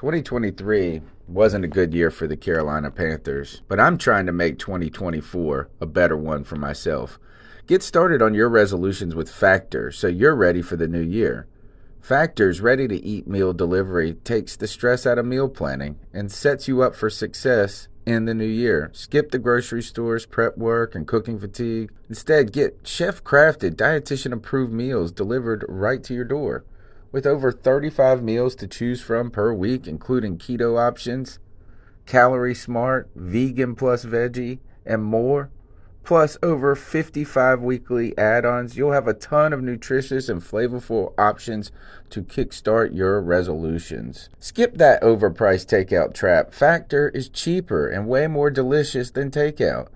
2023 wasn't a good year for the Carolina Panthers, but I'm trying to make 2024 a better one for myself. Get started on your resolutions with Factor so you're ready for the new year. Factor's ready-to-eat meal delivery takes the stress out of meal planning and sets you up for success in the new year. Skip the grocery stores, prep work, and cooking fatigue. Instead, get chef-crafted, dietitian-approved meals delivered right to your door. With over 35 meals to choose from per week, including keto options, calorie smart, vegan plus veggie, and more, plus over 55 weekly add-ons, you'll have a ton of nutritious and flavorful options to kickstart your resolutions. Skip that overpriced takeout trap. Factor is cheaper and way more delicious than takeout.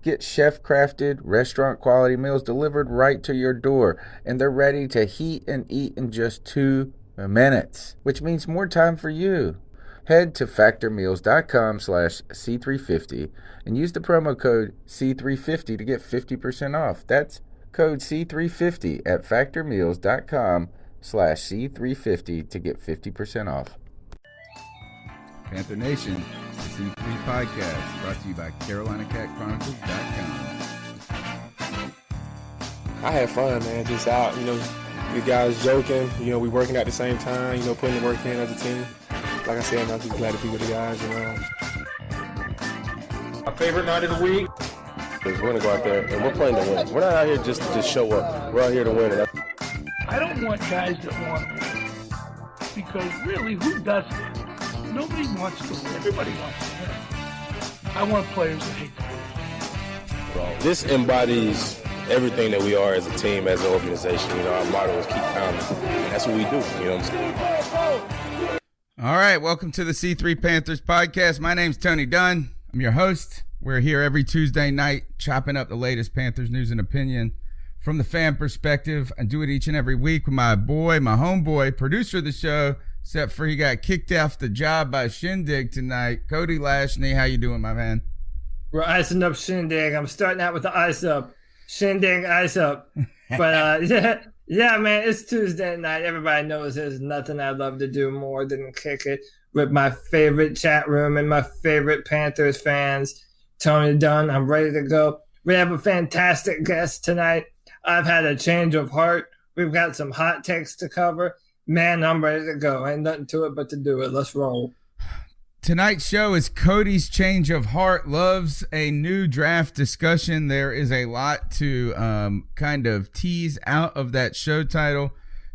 Get chef-crafted, restaurant-quality meals delivered right to your door, and they're ready to heat and eat in just 2 minutes, which means more time for you. Head to factormeals.com/C350 and use the promo code C350 to get 50% off. That's code C350 at factormeals.com/C350 to get 50% off. Panther Nation, the C3 podcast, brought to you by CarolinaCatChronicles.com. I had fun, man, just out, you guys joking, we working at the same time, putting the work in as a team. Like I said, I'm just glad to be with the guys, My favorite night of the week? We're going to go out there, and we're playing to win. We're not out here just to show up. We're out here to win. I don't want guys that want to win, because really, who doesn't? Nobody wants to win. Everybody wants to win. I want players that hate to win. This embodies everything that we are as a team, as an organization. Our motto is keep pounding. And that's what we do. You know what I'm saying? All right, welcome to the C3 Panthers podcast. My name's Tony Dunn. I'm your host. We're here every Tuesday night chopping up the latest Panthers news and opinion from the fan perspective. I do it each and every week with my homeboy, producer of the show, except for he got kicked off the job by Shindig tonight. Cody Lashney, how you doing, my man? We're icing up Shindig. I'm starting out with the ice up. Shindig, ice up. But yeah, man, it's Tuesday night. Everybody knows there's nothing I love to do more than kick it with my favorite chat room and my favorite Panthers fans. Tony Dunn, I'm ready to go. We have a fantastic guest tonight. I've had a change of heart. We've got some hot takes to cover. Man, I'm ready to go. Ain't nothing to it but to do it. Let's roll. Tonight's show is Cody's change of heart. Loves a new draft discussion. There is a lot to kind of tease out of that show title.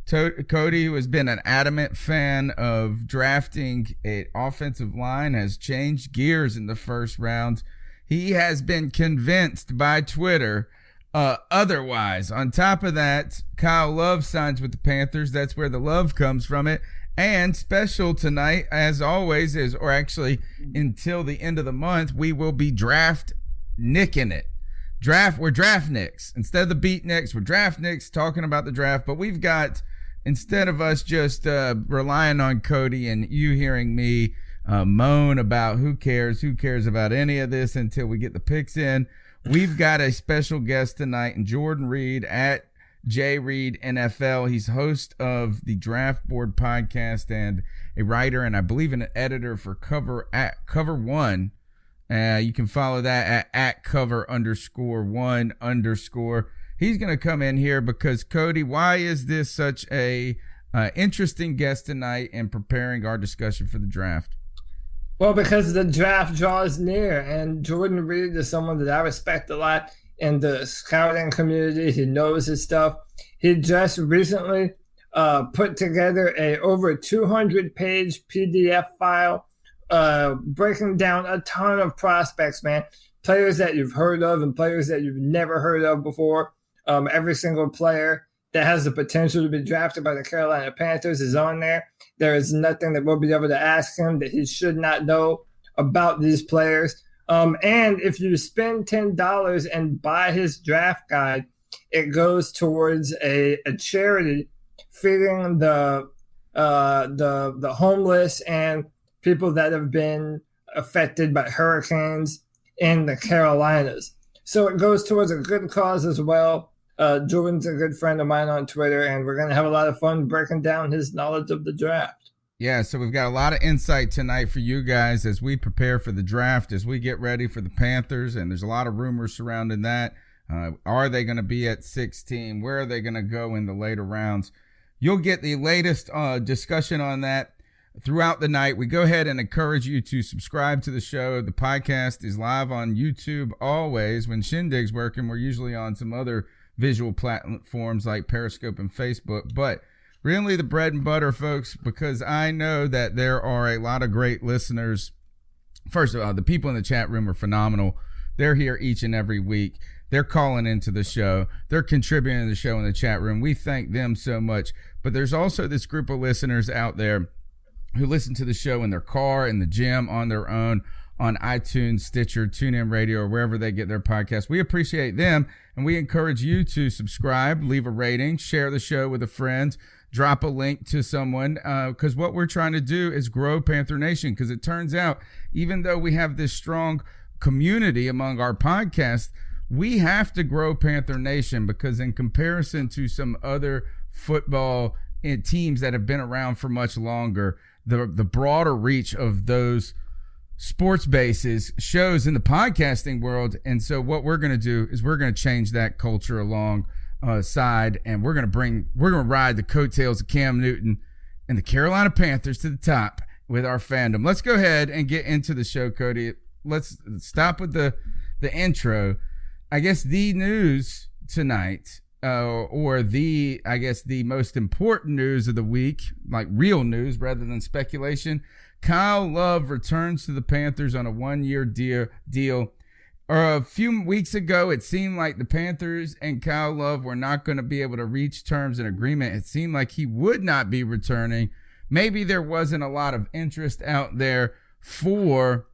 Cody, who has been an adamant fan of drafting an offensive line, has changed gears in the first round. He has been convinced by Twitter otherwise. On top of that, Kyle Love signs with the Panthers. That's where the love comes from it. And special tonight, as always, or actually until the end of the month, we will be draft nicking it. We're draft nicks. Instead of the beat nicks, we're draft nicks talking about the draft. But we've got, instead of us just relying on Cody and you hearing me moan about who cares about any of this until we get the picks in, we've got a special guest tonight, and Jordan Reid at J Reid NFL. He's host of the Draft Board podcast and a writer, and I believe an editor for Cover One. You can follow that at cover_1_. He's going to come in here because, Cody, why is this such a interesting guest tonight in preparing our discussion for the draft? Well, because the draft draws near, and Jordan Reid is someone that I respect a lot in the scouting community. He knows his stuff. He just recently put together a over 200-page PDF file breaking down a ton of prospects, man. Players that you've heard of and players that you've never heard of before. Every single player that has the potential to be drafted by the Carolina Panthers is on there. There is nothing that we'll be able to ask him that he should not know about these players. And if you spend $10 and buy his draft guide, it goes towards a charity feeding the homeless and people that have been affected by hurricanes in the Carolinas. So it goes towards a good cause as well. Jordan's a good friend of mine on Twitter, and we're going to have a lot of fun breaking down his knowledge of the draft. Yeah, so we've got a lot of insight tonight for you guys as we prepare for the draft, as we get ready for the Panthers, and there's a lot of rumors surrounding that. Are they going to be at 16? Where are they going to go in the later rounds? You'll get the latest discussion on that throughout the night. We go ahead and encourage you to subscribe to the show. The podcast is live on YouTube always. When Shindig's working, we're usually on some other visual platforms like Periscope and Facebook, but really the bread and butter, folks, because I know that there are a lot of great listeners. First of all, the people in the chat room are phenomenal. They're here each and every week. They're calling into the show. They're contributing to the show in the chat room. We thank them so much. But there's also this group of listeners out there who listen to the show in their car, in the gym, on their own, on iTunes, Stitcher, TuneIn Radio, or wherever they get their podcasts. We appreciate them, and we encourage you to subscribe, leave a rating, share the show with a friend, drop a link to someone, because what we're trying to do is grow Panther Nation, because it turns out, even though we have this strong community among our podcasts, we have to grow Panther Nation, because in comparison to some other football teams that have been around for much longer, the broader reach of those sports bases shows in the podcasting world. And so what we're going to do is we're going to change that culture along side, and we're going to ride the coattails of Cam Newton and the Carolina Panthers to the top with our fandom. Let's go ahead and get into the show, Cody. Let's stop with the intro. I guess the news tonight, or the most important news of the week, like real news rather than speculation. Kyle Love returns to the Panthers on a 1-year deal. A few weeks ago, it seemed like the Panthers and Kyle Love were not going to be able to reach terms and agreement. It seemed like he would not be returning. Maybe there wasn't a lot of interest out there for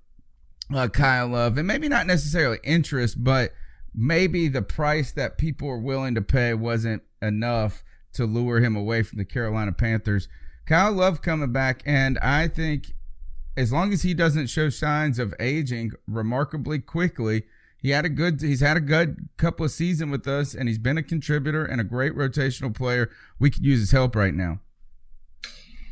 Kyle Love, and maybe not necessarily interest, but maybe the price that people were willing to pay wasn't enough to lure him away from the Carolina Panthers. Kyle Love coming back, and I think as long as he doesn't show signs of aging remarkably quickly, he's had a good couple of seasons with us, and he's been a contributor and a great rotational player. We could use his help right now.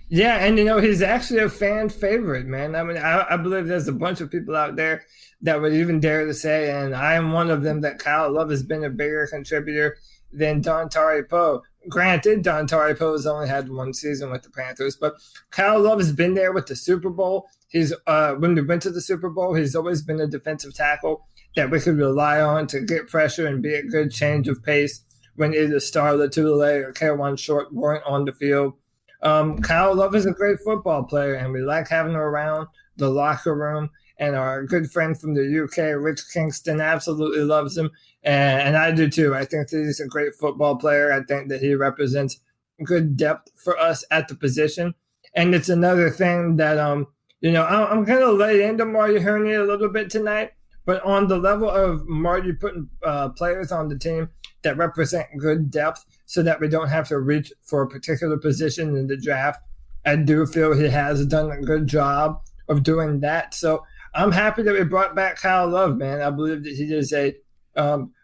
Yeah, and he's actually a fan favorite, man. I mean, I believe there's a bunch of people out there that would even dare to say, and I am one of them, that Kyle Love has been a bigger contributor than Dontari Poe. Granted, Dontari Poe has only had one season with the Panthers, but Kyle Love has been there with the Super Bowl. He's when we went to the Super Bowl, he's always been a defensive tackle that we could rely on to get pressure and be a good change of pace when either Star Lotulelei or Kerwan Short weren't on the field. Kyle Love is a great football player, and we like having him around the locker room. And our good friend from the UK, Rich Kingston, absolutely loves him. And I do too. I think that he's a great football player. I think that he represents good depth for us at the position. And it's another thing that, I'm going to lay into Marty Hurney a little bit tonight. But on the level of Marty putting players on the team that represent good depth so that we don't have to reach for a particular position in the draft, I do feel he has done a good job of doing that. So I'm happy that we brought back Kyle Love, man. I believe that he is a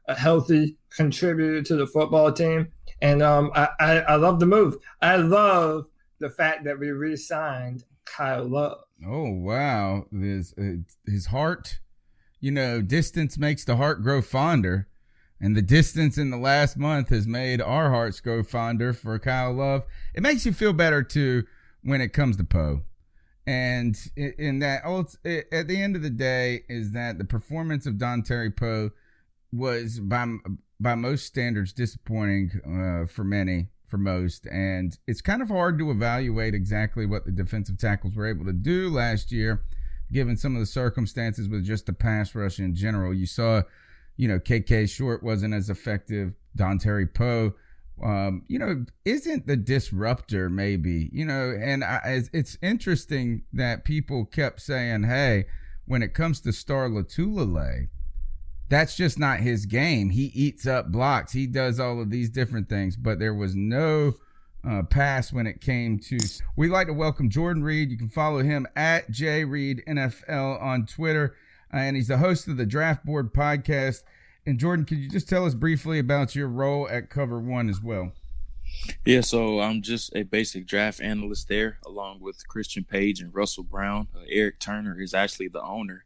healthy contributor to the football team. And I love the move. I love the fact that we re-signed Kyle Love. Oh, wow. His heart, distance makes the heart grow fonder. And the distance in the last month has made our hearts grow fonder for Kyle Love. It makes you feel better, too, when it comes to Poe. And in that, at the end of the day, is that the performance of Dontari Poe was by most standards disappointing for most. And it's kind of hard to evaluate exactly what the defensive tackles were able to do last year, given some of the circumstances with just the pass rush in general. You saw, KK Short wasn't as effective. Dontari Poe, isn't the disruptor maybe, and it's interesting that people kept saying, hey, when it comes to Star Lotulelei, that's just not his game. He eats up blocks. He does all of these different things, but there was no pass when it came to. We'd like to welcome Jordan Reid. You can follow him at JReidNFL on Twitter, and he's the host of the Draft Board podcast. And Jordan, could you just tell us briefly about your role at Cover One as well? Yeah, so I'm just a basic draft analyst there, along with Christian Page and Russell Brown. Eric Turner is actually the owner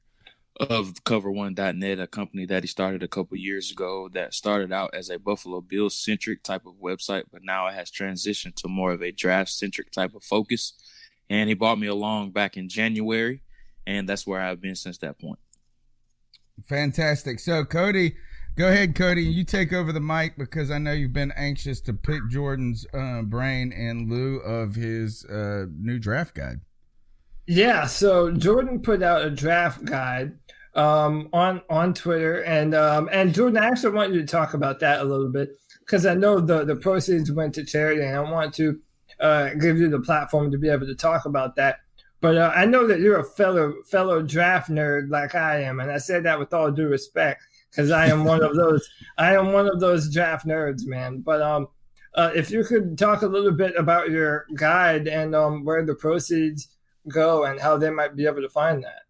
of CoverOne.net, a company that he started a couple years ago that started out as a Buffalo Bills centric type of website, but now it has transitioned to more of a draft centric type of focus. And he brought me along back in January, and that's where I've been since that point. Fantastic. So, Cody, go ahead, Cody. You take over the mic because I know you've been anxious to pick Jordan's brain in lieu of his new draft guide. Yeah, so Jordan put out a draft guide on Twitter, and Jordan, I actually want you to talk about that a little bit because I know the proceeds went to charity, and I want to give you the platform to be able to talk about that. But I know that you're a fellow draft nerd like I am, and I say that with all due respect because I am one of those. I am one of those draft nerds, man. But if you could talk a little bit about your guide and where the proceeds go and how they might be able to find that.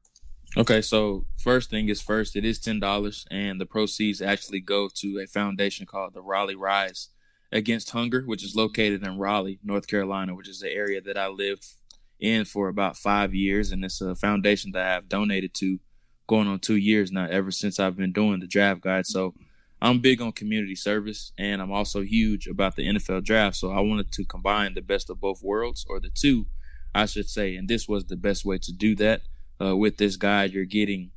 Okay, so first thing is first, it is $10, and the proceeds actually go to a foundation called the Raleigh Rise Against Hunger, which is located in Raleigh, North Carolina, which is the area that I lived in for about 5 years. And it's a foundation that I've donated to going on 2 years now, ever since I've been doing the draft guide. So I'm big on community service, and I'm also huge about the NFL draft. So I wanted to combine the best of both worlds, or the two, I should say. And this was the best way to do that. With this guide, you're getting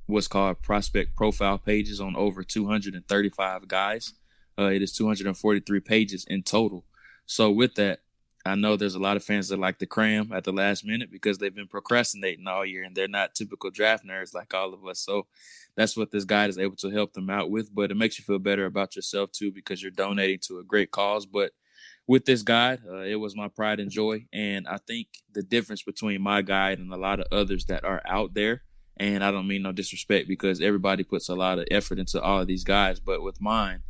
what's called prospect profile pages on over 235 guys. It is 243 pages in total. So with that, I know there's a lot of fans that like to cram at the last minute because they've been procrastinating all year and they're not typical draft nerds like all of us. So that's what this guide is able to help them out with. But it makes you feel better about yourself too because you're donating to a great cause. But with this guide, it was my pride and joy. And I think the difference between my guide and a lot of others that are out there, and I don't mean no disrespect because everybody puts a lot of effort into all of these guys, but with mine,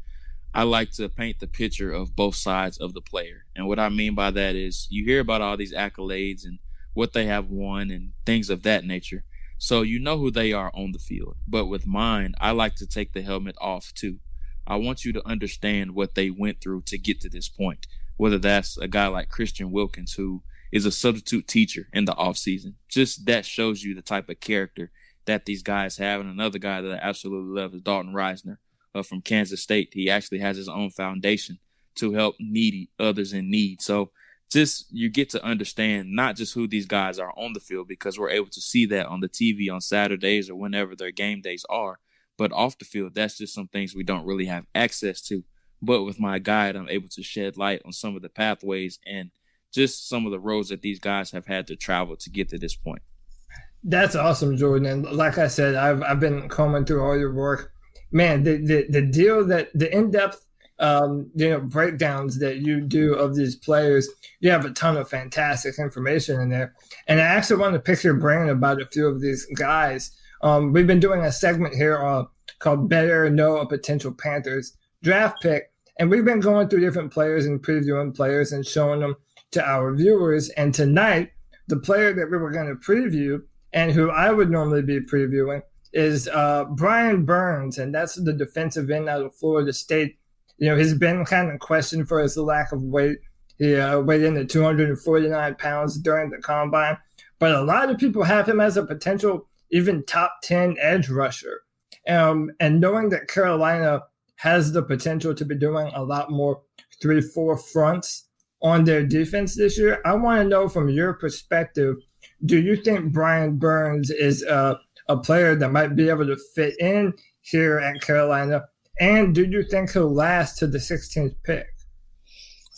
I like to paint the picture of both sides of the player. And what I mean by that is you hear about all these accolades and what they have won and things of that nature. So you know who they are on the field. But with mine, I like to take the helmet off too. I want you to understand what they went through to get to this point. Whether that's a guy like Christian Wilkins, who is a substitute teacher in the offseason. Just that shows you the type of character that these guys have. And another guy that I absolutely love is Dalton Reisner from Kansas State. He actually has his own foundation to help needy others in need. So just you get to understand not just who these guys are on the field, because we're able to see that on the TV on Saturdays or whenever their game days are. But off the field, that's just some things we don't really have access to. But with my guide, I'm able to shed light on some of the pathways and just some of the roads that these guys have had to travel to get to this point. That's awesome, Jordan. And like I said, I've been combing through all your work. Man, the deal that the in-depth breakdowns that you do of these players, you have a ton of fantastic information in there. And I actually want to pick your brain about a few of these guys. We've been doing a segment here called Better Know a Potential Panthers Draft Pick. And we've been going through different players and previewing players and showing them to our viewers. And tonight, the player that we were going to preview and who I would normally be previewing is Brian Burns, and that's the defensive end out of Florida State. You know, he's been kind of questioned for his lack of weight. He weighed in at 249 pounds during the combine. But a lot of people have him as a potential even top 10 edge rusher. And knowing that Carolina has the potential to be doing a lot more 3-4 fronts on their defense this year, I want to know from your perspective, do you think Brian Burns is a player that might be able to fit in here at Carolina? And do you think he'll last to the 16th pick?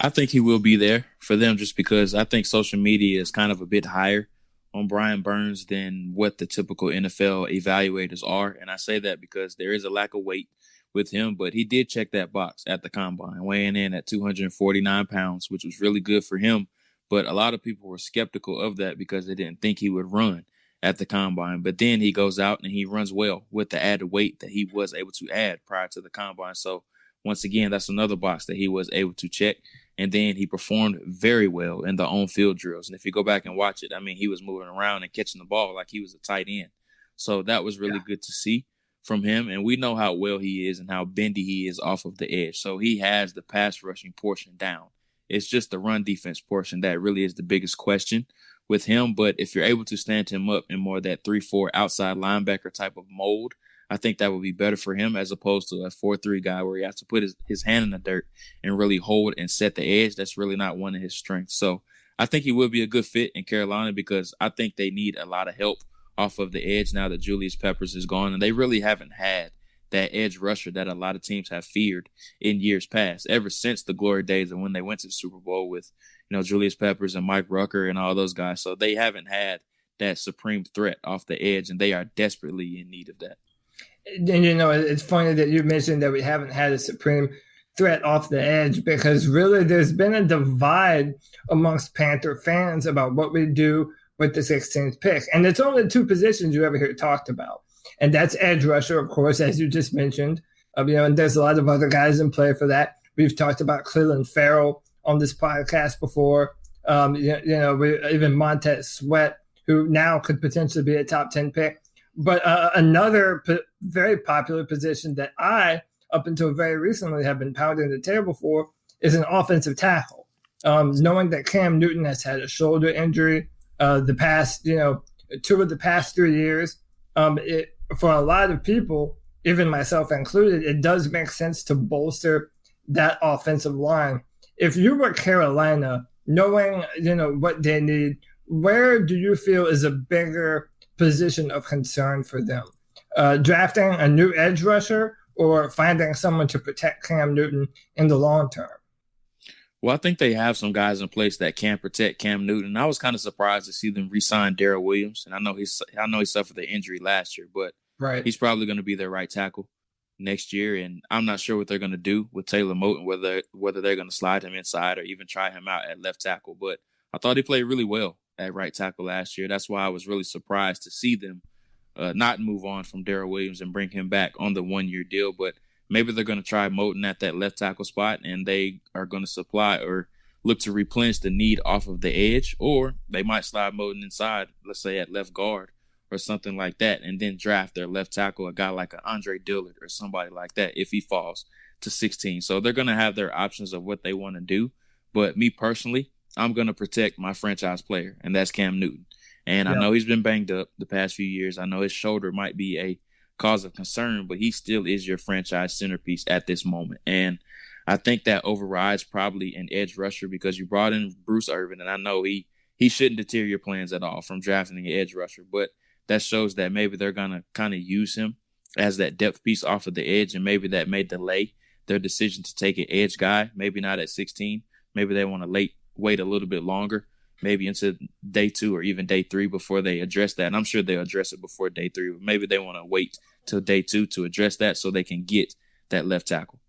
I think he will be there for them just because I think social media is kind of a bit higher on Brian Burns than what the typical NFL evaluators are. And I say that because there is a lack of weight with him, but he did check that box at the combine, weighing in at 249 pounds, which was really good for him. But a lot of people were skeptical of that because they didn't think he would run at the combine. But then he goes out and he runs well with the added weight that he was able to add prior to the combine. So once again, that's another box that he was able to check. And then he performed very well in the on-field drills. And if you go back and watch it, I mean, he was moving around and catching the ball like he was a tight end. So that was really good to see from him. And we know how well he is and how bendy he is off of the edge. So he has the pass rushing portion down. It's just the run defense portion that really is the biggest question with him. But if you're able to stand him up in more of that 3-4 outside linebacker type of mold, I think that would be better for him as opposed to a 4-3 guy where he has to put his hand in the dirt and really hold and set the edge. That's really not one of his strengths. So I think he will be a good fit in Carolina because I think they need a lot of help off of the edge now that Julius Peppers is gone. And they really haven't had that edge rusher that a lot of teams have feared in years past, ever since the glory days and when they went to the Super Bowl with, Julius Peppers and Mike Rucker and all those guys. So they haven't had that supreme threat off the edge, and they are desperately in need of that. And, it's funny that you mentioned that we haven't had a supreme threat off the edge because really there's been a divide amongst Panther fans about what we do with the 16th pick. And it's only two positions you ever hear talked about. And that's edge rusher, of course, as you just mentioned. And there's a lot of other guys in play for that. We've talked about Cleveland Farrell on this podcast before. Even Montez Sweat, who now could potentially be a top 10 pick. But another very popular position that I, up until very recently, have been pounding the table for is an offensive tackle. Knowing that Cam Newton has had a shoulder injury the past, 2 of the past 3 years, for a lot of people, even myself included, it does make sense to bolster that offensive line. If you were Carolina, knowing, what they need, where do you feel is a bigger position of concern for them? Drafting a new edge rusher or finding someone to protect Cam Newton in the long term? Well, I think they have some guys in place that can protect Cam Newton. I was kind of surprised to see them re-sign Darrell Williams, and I know he suffered the injury last year, but he's probably going to be their right tackle next year. And I'm not sure what they're going to do with Taylor Moton, whether they're going to slide him inside or even try him out at left tackle. But I thought he played really well at right tackle last year. That's why I was really surprised to see them not move on from Darrell Williams and bring him back on the 1-year deal. But maybe they're going to try Moton at that left tackle spot, and they are going to supply or look to replenish the need off of the edge, or they might slide Moton inside, let's say at left guard or something like that, and then draft their left tackle, a guy like an Andre Dillard or somebody like that if he falls to 16. So they're going to have their options of what they want to do. But me personally, I'm going to protect my franchise player, and that's Cam Newton. And I know he's been banged up the past few years. I know his shoulder might be a cause of concern, but he still is your franchise centerpiece at this moment. And I think that overrides probably an edge rusher because you brought in Bruce Irvin, and I know he shouldn't deter your plans at all from drafting an edge rusher, but that shows that maybe they're going to kind of use him as that depth piece off of the edge, and maybe that may delay their decision to take an edge guy, maybe not at 16. Maybe they want to wait a little bit longer, maybe into day 2 or even day 3 before they address that. And I'm sure they'll address it before day 3, but maybe they want to wait till day 2 to address that so they can get that left tackle.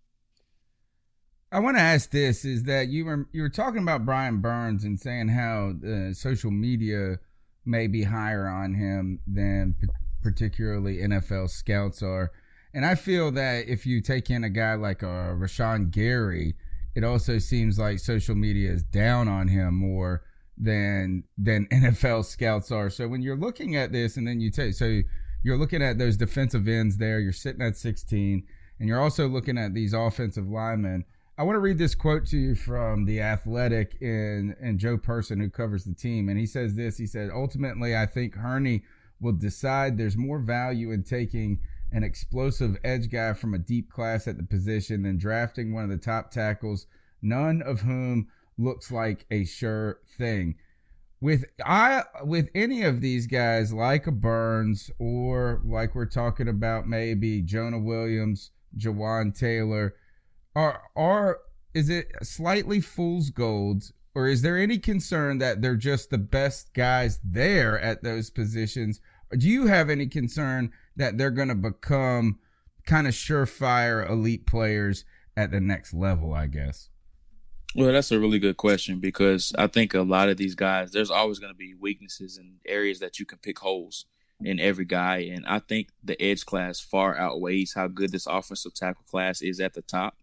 I want to ask this, is that you were talking about Brian Burns and saying how social media may be higher on him than particularly NFL scouts are. And I feel that if you take in a guy like Rashawn Gary, it also seems like social media is down on him more than NFL scouts are. So when you're looking at this, and then you're looking at those defensive ends there, you're sitting at 16, and you're also looking at these offensive linemen. I want to read this quote to you from The Athletic and Joe Person, who covers the team. And he says this, he said, ultimately, I think Hurney will decide there's more value in taking an explosive edge guy from a deep class at the position than drafting one of the top tackles, none of whom looks like a sure thing. With any of these guys, like a Burns, or like we're talking about maybe Jonah Williams, Jawan Taylor, is it slightly fool's gold, or is there any concern that they're just the best guys there at those positions? Or do you have any concern that they're going to become kind of surefire elite players at the next level, I guess? Well, that's a really good question, because I think a lot of these guys, there's always going to be weaknesses and areas that you can pick holes in every guy. And I think the edge class far outweighs how good this offensive tackle class is at the top.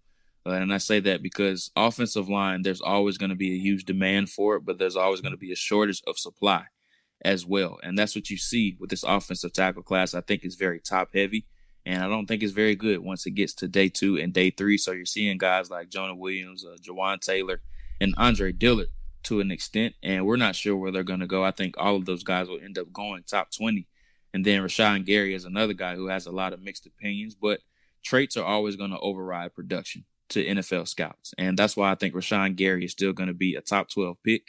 And I say that because offensive line, there's always going to be a huge demand for it, but there's always going to be a shortage of supply as well. And that's what you see with this offensive tackle class. I think it's very top heavy, and I don't think it's very good once it gets to day 2 and day 3. So you're seeing guys like Jonah Williams, Jawan Taylor, and Andre Dillard to an extent, and we're not sure where they're going to go. I think all of those guys will end up going top 20. And then Rashawn Gary is another guy who has a lot of mixed opinions, but traits are always going to override production to NFL scouts. And that's why I think Rashawn Gary is still going to be a top 12 pick.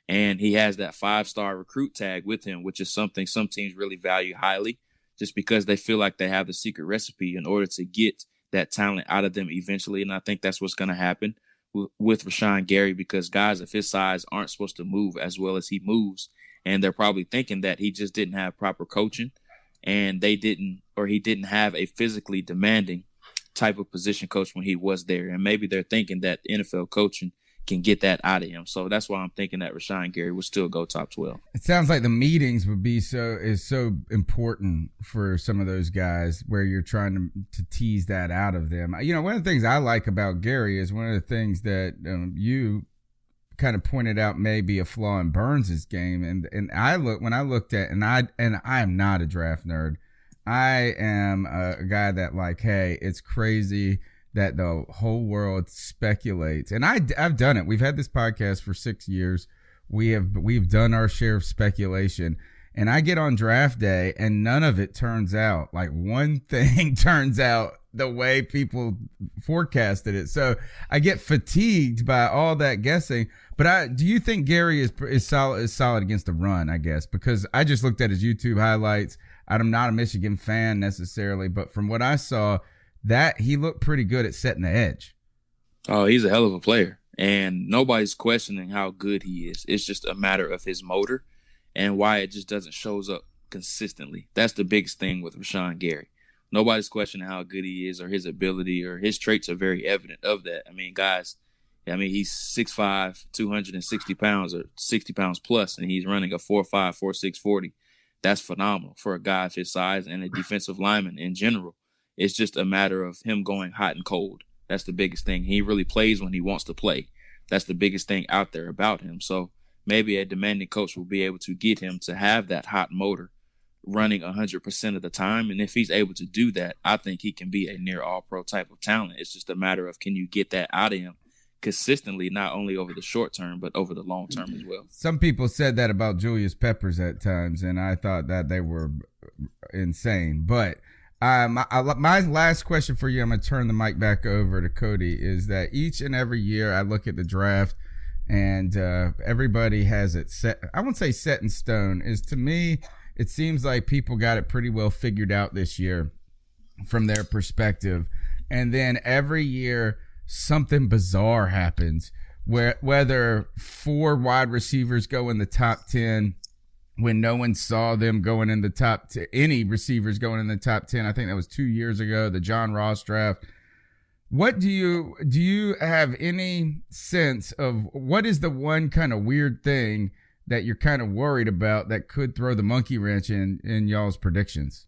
And he has that 5-star recruit tag with him, which is something some teams really value highly, just because they feel like they have the secret recipe in order to get that talent out of them eventually. And I think that's what's going to happen with Rashawn Gary, because guys of his size aren't supposed to move as well as he moves. And they're probably thinking that he just didn't have proper coaching, and he didn't have a physically demanding type of position coach when he was there. And maybe they're thinking that NFL coaching can get that out of him. So that's why I'm thinking that Rashawn Gary will still go top 12. It sounds like the meetings would be so important for some of those guys, where you're trying to tease that out of them. You know, one of the things I like about Gary is one of the things that you kind of pointed out may be a flaw in Burns' game. And I am not a draft nerd. I am a guy that, like, hey, it's crazy that the whole world speculates. And I've done it. We've had this podcast for 6 years. We've done our share of speculation. And I get on draft day and none of it turns out. Like, one thing turns out the way people forecasted it. So I get fatigued by all that guessing. But do you think Gary is solid against the run, I guess? Because I just looked at his YouTube highlights. I'm not a Michigan fan necessarily, but from what I saw, that he looked pretty good at setting the edge. Oh, he's a hell of a player, and nobody's questioning how good he is. It's just a matter of his motor and why it just doesn't shows up consistently. That's the biggest thing with Rashawn Gary. Nobody's questioning how good he is or his ability, or his traits are very evident of that. I mean, he's 6'5", 260 pounds or 60 pounds plus, and he's running a 4.5, 4.6 40. That's phenomenal for a guy of his size and a defensive lineman in general. It's just a matter of him going hot and cold. That's the biggest thing. He really plays when he wants to play. That's the biggest thing out there about him. So maybe a demanding coach will be able to get him to have that hot motor running 100% of the time. And if he's able to do that, I think he can be a near all-pro type of talent. It's just a matter of, can you get that out of him consistently, not only over the short term, but over the long term as well. Some people said that about Julius Peppers at times, and I thought that they were insane. But my last question for you, I'm going to turn the mic back over to Cody, is that each and every year I look at the draft and everybody has it set. I won't say set in stone. To me, it seems like people got it pretty well figured out this year from their perspective. And then every year something bizarre happens, whether 4 wide receivers go in the top 10 when no one saw them going in the top 10, any receivers going in the top 10. I think that was 2 years ago, the John Ross draft. What do you have any sense of what is the one kind of weird thing that you're kind of worried about that could throw the monkey wrench in y'all's predictions?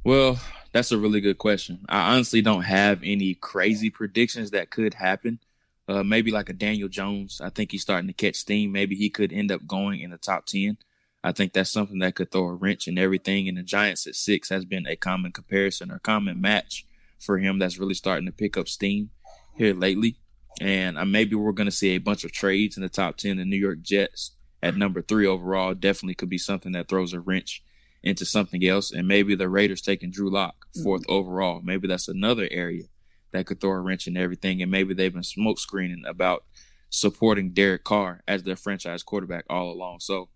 Well, that's a really good question. I honestly don't have any crazy predictions that could happen. Maybe like a Daniel Jones. I think he's starting to catch steam. Maybe he could end up going in the top 10. I think that's something that could throw a wrench in everything. And the Giants at 6 has been a common comparison or common match for him that's really starting to pick up steam here lately. And maybe we're going to see a bunch of trades in the top 10. The New York Jets at number 3 overall definitely could be something that throws a wrench into something else. And maybe the Raiders taking Drew Lock 4th overall. Maybe that's another area that could throw a wrench in everything. And maybe they've been smoke screening about supporting Derek Carr as their franchise quarterback all along. So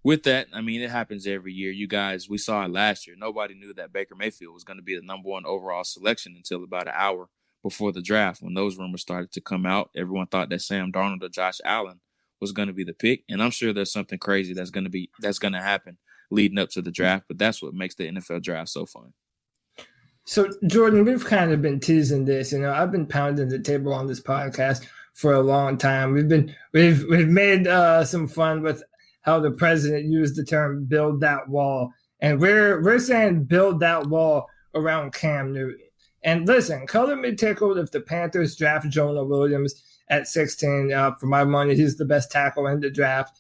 with that, I mean, it happens every year. You guys, we saw it last year. Nobody knew that Baker Mayfield was going to be the number 1 overall selection until about an hour before the draft. When those rumors started to come out, everyone thought that Sam Darnold or Josh Allen was going to be the pick. And I'm sure there's something crazy that's going to happen leading up to the draft. But that's what makes the NFL draft so fun. So, Jordan, we've kind of been teasing this. You know, I've been pounding the table on this podcast for a long time. We've made some fun with how the president used the term "build that wall," and we're saying "build that wall" around Cam Newton. And listen, color me tickled if the Panthers draft Jonah Williams at 16. For my money, he's the best tackle in the draft.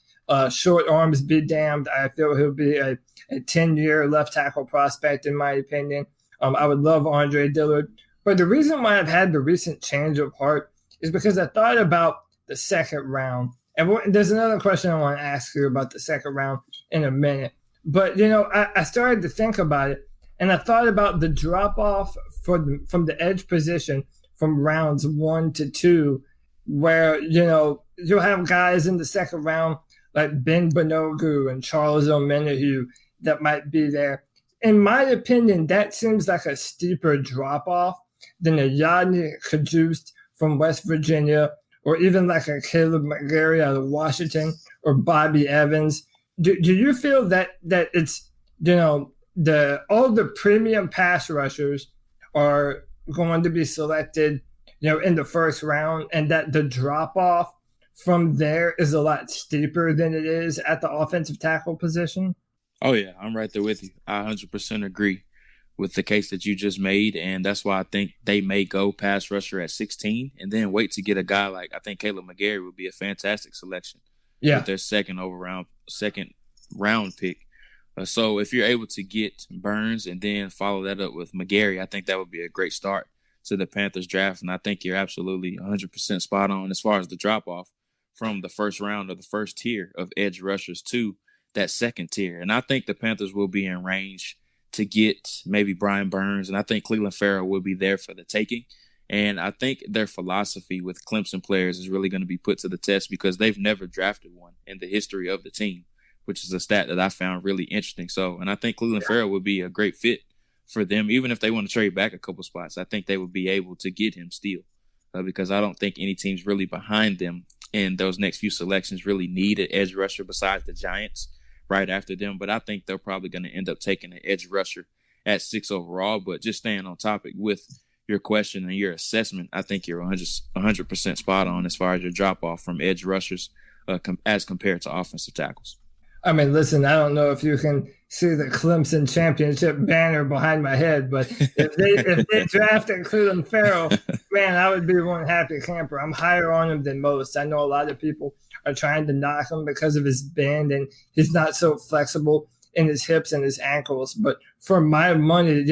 Short arms be damned. I feel he'll be a 10-year left tackle prospect, in my opinion. I would love Andre Dillard. But the reason why I've had the recent change of heart is because I thought about the second round. And there's another question I want to ask you about the second round in a minute. But, I started to think about it, and I thought about the drop-off from the edge position from rounds 1 to 2, where, you'll have guys in the second round like Ben Banogu and Charles O'Menahue that might be there. In my opinion, that seems like a steeper drop-off than a Yadni Kajust from West Virginia, or even like a Caleb McGarry out of Washington, or Bobby Evans. Do you feel that it's, all the premium pass rushers are going to be selected, in the first round, and that the drop-off from there is a lot steeper than it is at the offensive tackle position? Oh, yeah, I'm right there with you. I 100% agree with the case that you just made, and that's why I think they may go pass rusher at 16 and then wait to get a guy like, I think Caleb McGarry would be a fantastic selection with their second round pick. So if you're able to get Burns and then follow that up with McGarry, I think that would be a great start to the Panthers draft, and I think you're absolutely 100% spot on as far as the drop-off from the first round of the first tier of edge rushers to that second tier. And I think the Panthers will be in range to get maybe Brian Burns, and I think Cleveland Farrell will be there for the taking. And I think their philosophy with Clemson players is really going to be put to the test because they've never drafted one in the history of the team, which is a stat that I found really interesting. So, and I think Cleveland Farrell would be a great fit for them, even if they want to trade back a couple spots. I think they would be able to get him still because I don't think any teams really behind them in those next few selections really need an edge rusher besides the Giants right after them. But I think they're probably going to end up taking an edge rusher at 6 overall. But just staying on topic with your question and your assessment, I think you're 100% spot on as far as your drop-off from edge rushers as compared to offensive tackles. I mean, listen, I don't know if you can see the Clemson championship banner behind my head, but if they drafted Cleveland Farrell, man, I would be one happy camper. I'm higher on him than most. I know a lot of people are trying to knock him because of his bend and he's not so flexible in his hips and his ankles. But for my money,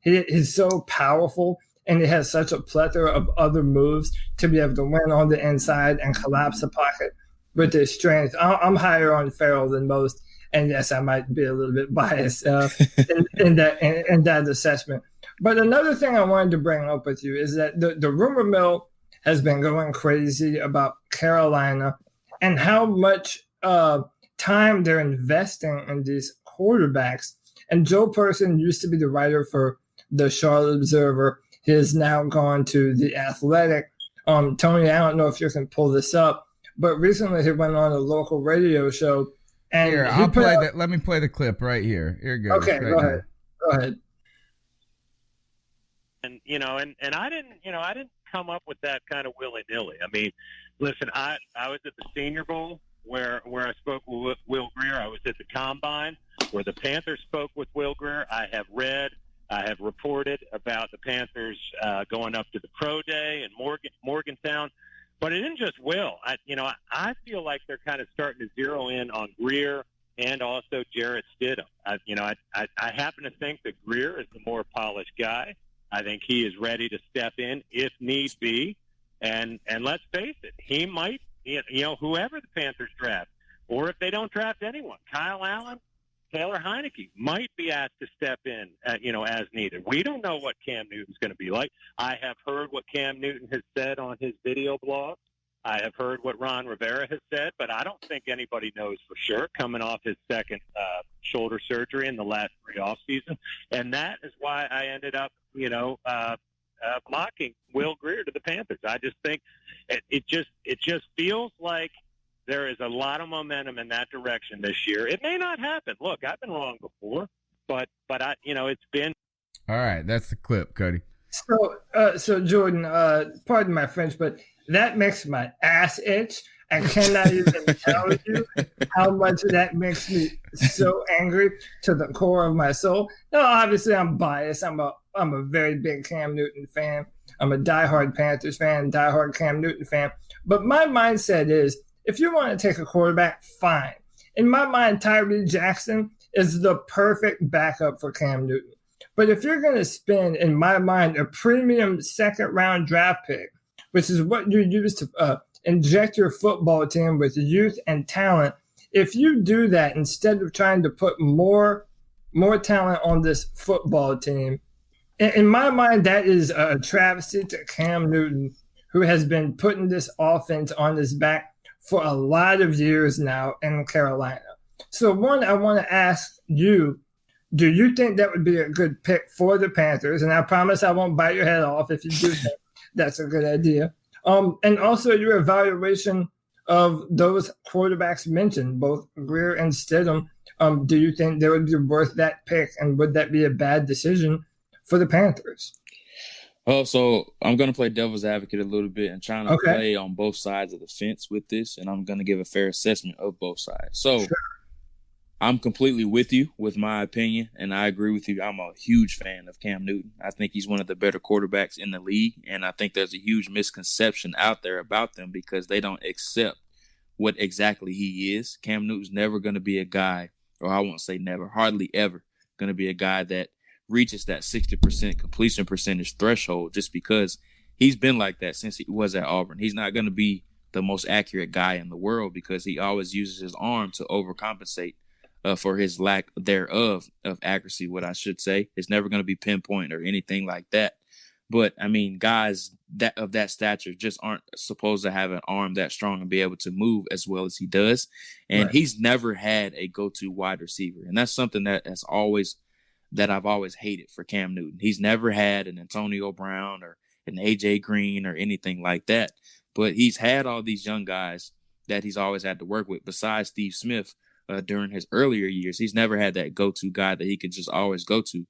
he's so powerful and he has such a plethora of other moves to be able to win on the inside and collapse the pocket with his strength. I'm higher on Farrell than most, and yes, I might be a little bit biased in that assessment. But another thing I wanted to bring up with you is that the rumor mill has been going crazy about Carolina and how much time they're investing in these quarterbacks. And Joe Person used to be the writer for the Charlotte Observer. He has now gone to The Athletic. Tony, I don't know if you can pull this up, but recently he went on a local radio show. And here, I'll play that. Let me play the clip right here. Here it goes. Okay, right go ahead. Go ahead. And I didn't come up with that kind of willy-nilly. I mean, listen, I was at the Senior Bowl where I spoke with Will Grier. I was at the Combine where the Panthers spoke with Will Grier. I have reported about the Panthers going up to the Pro Day in Morgantown. But it isn't just Will. I feel like they're kind of starting to zero in on Grier and also Jarrett Stidham. I happen to think that Grier is the more polished guy. I think he is ready to step in if need be. And let's face it, he might, whoever the Panthers draft, or if they don't draft anyone, Kyle Allen, Taylor Heineke might be asked to step in, as needed. We don't know what Cam Newton's going to be like. I have heard what Cam Newton has said on his video blog. I have heard what Ron Rivera has said, but I don't think anybody knows for sure coming off his second shoulder surgery in the last 3 off season. And that is why I ended up, mocking Will Grier to the Panthers. I just think it just feels like there is a lot of momentum in that direction this year. It may not happen. Look, I've been wrong before, but it's been. All right, that's the clip, Cody. So Jordan, pardon my French, but that makes my ass itch. I cannot even tell you how much that makes me so angry to the core of my soul. No, obviously I'm biased. I'm a very big Cam Newton fan. I'm a diehard Panthers fan, diehard Cam Newton fan. But my mindset is, if you want to take a quarterback, fine. In my mind, Tyree Jackson is the perfect backup for Cam Newton. But if you're going to spend, in my mind, a premium second-round draft pick, which is what you use to inject your football team with youth and talent. If you do that instead of trying to put more talent on this football team, in my mind, that is a travesty to Cam Newton, who has been putting this offense on his back for a lot of years now in Carolina. So, one, I want to ask you, do you think that would be a good pick for the Panthers? And I promise I won't bite your head off if you do think that's a good idea. And also your evaluation of those quarterbacks mentioned, both Greer and Stidham. Do you think they would be worth that pick, and would that be a bad decision for the Panthers? Oh, so I'm going to play devil's advocate a little bit and trying to play on both sides of the fence with this, and I'm going to give a fair assessment of both sides. So sure. I'm completely with you with my opinion, and I agree with you. I'm a huge fan of Cam Newton. I think he's one of the better quarterbacks in the league, and I think there's a huge misconception out there about them because they don't accept what exactly he is. Cam Newton's never going to be a guy, or I won't say never, hardly ever going to be a guy that reaches that 60% completion percentage threshold just because he's been like that since he was at Auburn. He's not going to be the most accurate guy in the world because he always uses his arm to overcompensate for his lack thereof of accuracy, what I should say. It's never going to be pinpoint or anything like that. But, I mean, guys that of that stature just aren't supposed to have an arm that strong and be able to move as well as he does. And he's never had a go-to wide receiver. And that's something that I've always hated for Cam Newton. He's never had an Antonio Brown or an A.J. Green or anything like that. But he's had all these young guys that he's always had to work with besides Steve Smith during his earlier years. He's never had that go-to guy that he could just always go to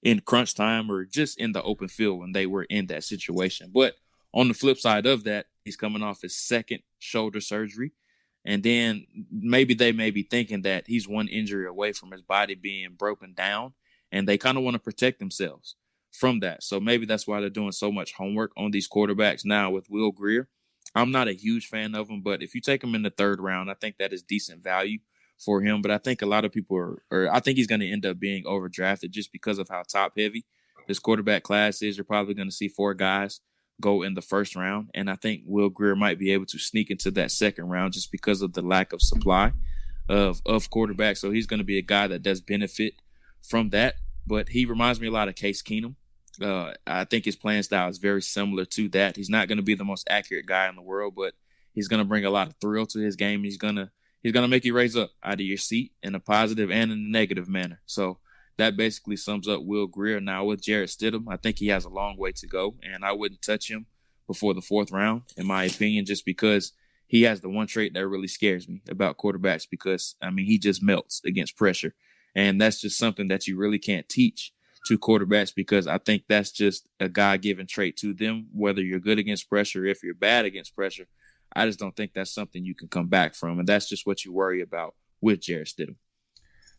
in crunch time or just in the open field when they were in that situation. But on the flip side of that, he's coming off his second shoulder surgery. And then maybe they may be thinking that he's one injury away from his body being broken down. And they kind of want to protect themselves from that. So maybe that's why they're doing so much homework on these quarterbacks now with Will Grier. I'm not a huge fan of him, but if you take him in the third round, I think that is decent value for him. But I think a lot of people I think he's going to end up being overdrafted just because of how top heavy this quarterback class is. You're probably going to see 4 guys go in the first round. And I think Will Grier might be able to sneak into that second round just because of the lack of supply of quarterbacks. So he's going to be a guy that does benefit from that, but he reminds me a lot of Case Keenum. I think his playing style is very similar to that. He's not going to be the most accurate guy in the world, but he's going to bring a lot of thrill to his game. He's going to make you raise up out of your seat in a positive and in a negative manner. So that basically sums up Will Grier. Now with Jarrett Stidham, I think he has a long way to go, and I wouldn't touch him before the 4th round, in my opinion, just because he has the one trait that really scares me about quarterbacks because, I mean, he just melts against pressure. And that's just something that you really can't teach to quarterbacks because I think that's just a God-given trait to them, whether you're good against pressure, if you're bad against pressure. I just don't think that's something you can come back from. And that's just what you worry about with Jarrett Stidham.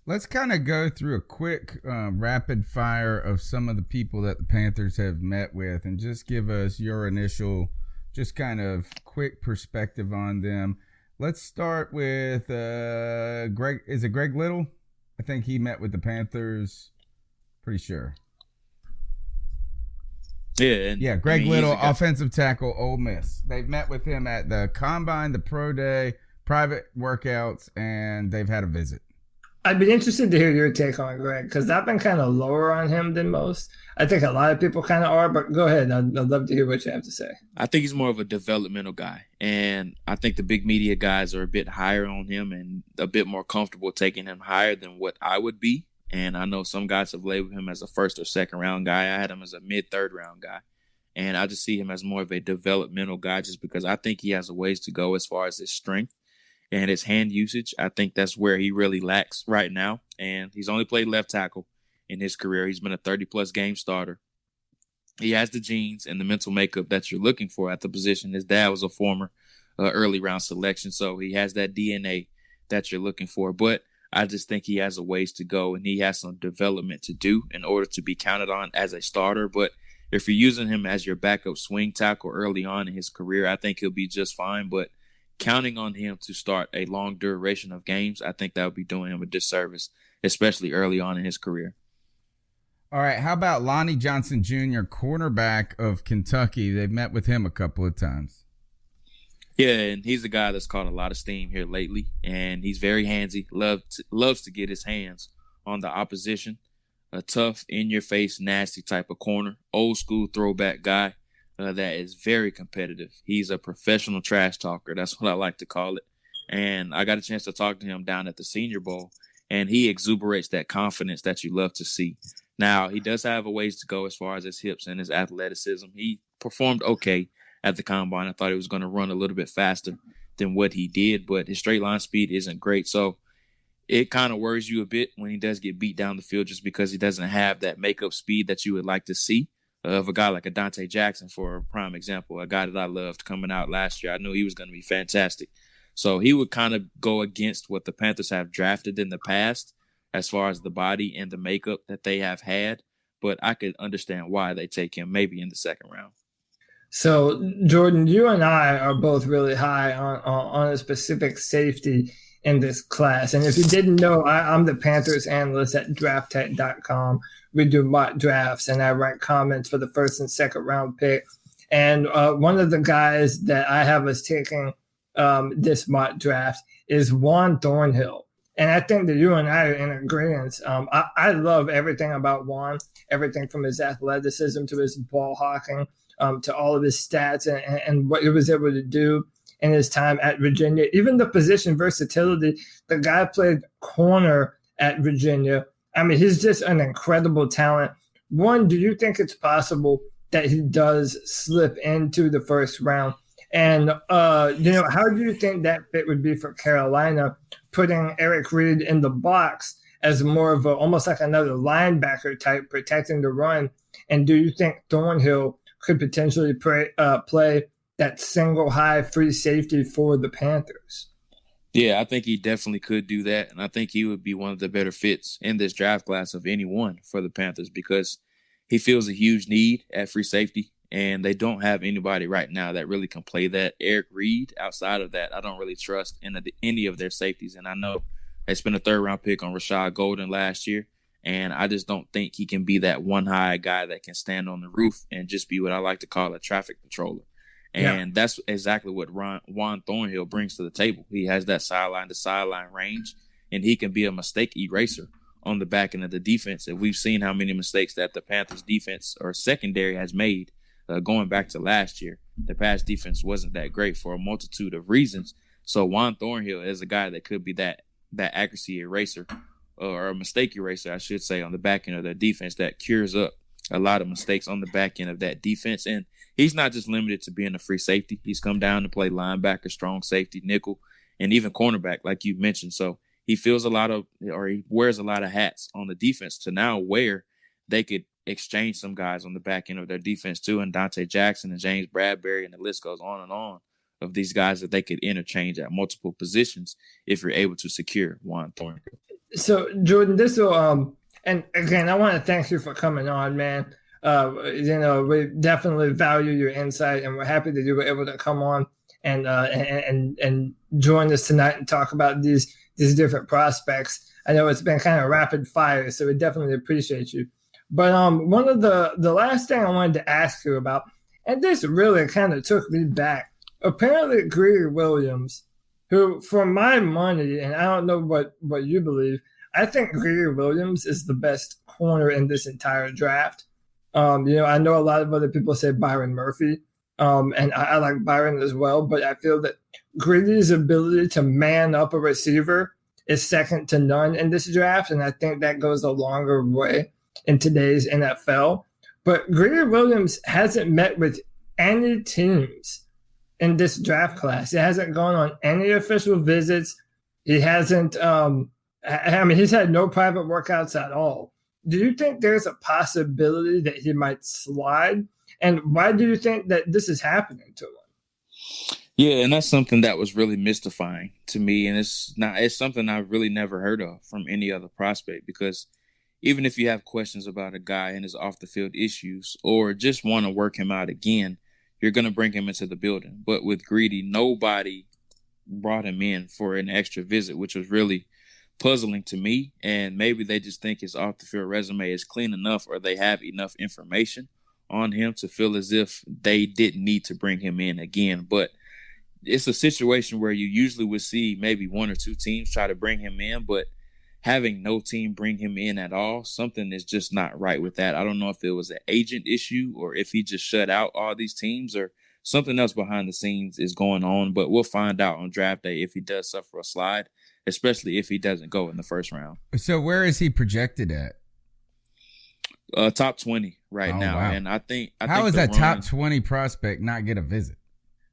Let's kind of go through a quick rapid fire of some of the people that the Panthers have met with and just give us your initial, just kind of quick perspective on them. Let's start with Greg. Is it Greg Little? I think he met with the Panthers. Pretty sure. Yeah. Greg Little, offensive tackle, Ole Miss. They've met with him at the Combine, the Pro Day, private workouts, and they've had a visit. I'd be interested to hear your take on Greg because I've been kind of lower on him than most. I think a lot of people kind of are, but go ahead. I'd love to hear what you have to say. I think he's more of a developmental guy, and I think the big media guys are a bit higher on him and a bit more comfortable taking him higher than what I would be. And I know some guys have labeled him as a 1st or 2nd round guy. I had him as a mid-3rd round guy. And I just see him as more of a developmental guy just because I think he has a ways to go as far as his strength and his hand usage. I think that's where he really lacks right now. And he's only played left tackle in his career. He's been a 30-plus game starter. He has the genes and the mental makeup that you're looking for at the position. His dad was a former early round selection, so he has that DNA that you're looking for. But I just think he has a ways to go, and he has some development to do in order to be counted on as a starter. But if you're using him as your backup swing tackle early on in his career, I think he'll be just fine. But counting on him to start a long duration of games, I think that would be doing him a disservice, especially early on in his career. All right, how about Lonnie Johnson Jr., cornerback of Kentucky? They've met with him a couple of times. Yeah, and he's a guy that's caught a lot of steam here lately, and he's very handsy. Loves to get his hands on the opposition. A tough, in-your-face, nasty type of corner. Old school throwback guy that is very competitive. He's a professional trash talker. That's what I like to call it. And I got a chance to talk to him down at the Senior Bowl, and he exuberates that confidence that you love to see. Now, he does have a ways to go as far as his hips and his athleticism. He performed okay at the combine. I thought he was going to run a little bit faster than what he did, but his straight line speed isn't great. So it kind of worries you a bit when he does get beat down the field just because he doesn't have that makeup speed that you would like to see of a guy like a Dante Jackson, for a prime example, a guy that I loved coming out last year. I knew he was going to be fantastic. So he would kind of go against what the Panthers have drafted in the past as far as the body and the makeup that they have had. But I could understand why they take him maybe in the second round. So, Jordan, you and I are both really high on a specific safety in this class. And if you didn't know, I'm the Panthers analyst at drafttech.com. We do mock drafts, and I write comments for the first and second round pick. And one of the guys that I have us taking this mock draft is Juan Thornhill. And I think that you and I are in agreement. I love everything about Juan, everything from his athleticism to his ball hawking. To all of his stats and what he was able to do in his time at Virginia. Even the position versatility, the guy played corner at Virginia. I mean, he's just an incredible talent. One, do you think it's possible that he does slip into the first round? And, how do you think that fit would be for Carolina, putting Eric Reid in the box as more of almost like another linebacker type, protecting the run? And do you think Thornhill could potentially play that single high free safety for the Panthers? Yeah, I think he definitely could do that. And I think he would be one of the better fits in this draft class of anyone for the Panthers because he feels a huge need at free safety. And they don't have anybody right now that really can play that. Eric Reid, outside of that, I don't really trust in any of their safeties. And I know they spent a third-round pick on Rashad Golden last year. And I just don't think he can be that one high guy that can stand on the roof and just be what I like to call a traffic patroller. And that's exactly what Juan Thornhill brings to the table. He has that sideline to sideline range, and he can be a mistake eraser on the back end of the defense. And we've seen how many mistakes that the Panthers defense or secondary has made going back to last year. The pass defense wasn't that great for a multitude of reasons. So Juan Thornhill is a guy that could be that accuracy eraser, or a mistake eraser, I should say, on the back end of their defense that cures up a lot of mistakes on the back end of that defense. And he's not just limited to being a free safety. He's come down to play linebacker, strong safety, nickel, and even cornerback, like you mentioned. So he feels he wears a lot of hats on the defense to now where they could exchange some guys on the back end of their defense too, and Dante Jackson and James Bradbury, and the list goes on and on of these guys that they could interchange at multiple positions if you're able to secure Juan Thornhill. So, Jordan, this will, and again, I want to thank you for coming on, man. We definitely value your insight, and we're happy that you were able to come on and join us tonight and talk about these different prospects. I know it's been kind of rapid fire, so we definitely appreciate you. But one of the last thing I wanted to ask you about, and this really kind of took me back. Apparently, Greer Williams, who, for my money, and I don't know what you believe, I think Greer Williams is the best corner in this entire draft. I know a lot of other people say Byron Murphy, and I like Byron as well, but I feel that Greer's ability to man up a receiver is second to none in this draft, and I think that goes a longer way in today's NFL. But Greer Williams hasn't met with any teams in this draft class. He hasn't gone on any official visits. He hasn't he's had no private workouts at all. Do you think there's a possibility that he might slide? And why do you think that this is happening to him? Yeah, and that's something that was really mystifying to me. And it's something I've really never heard of from any other prospect, because even if you have questions about a guy and his off the field issues or just want to work him out again, you're going to bring him into the building. But with Greedy, nobody brought him in for an extra visit, which was really puzzling to me. And maybe they just think his off the field resume is clean enough, or they have enough information on him to feel as if they didn't need to bring him in again. But it's a situation where you usually would see maybe one or two teams try to bring him in, but having no team bring him in at all, something is just not right with that. I don't know if it was an agent issue or if he just shut out all these teams or something else behind the scenes is going on, but we'll find out on draft day if he does suffer a slide, especially if he doesn't go in the first round. So where is he projected at? Top 20 now. Wow. And I think how is that top 20 prospect not get a visit?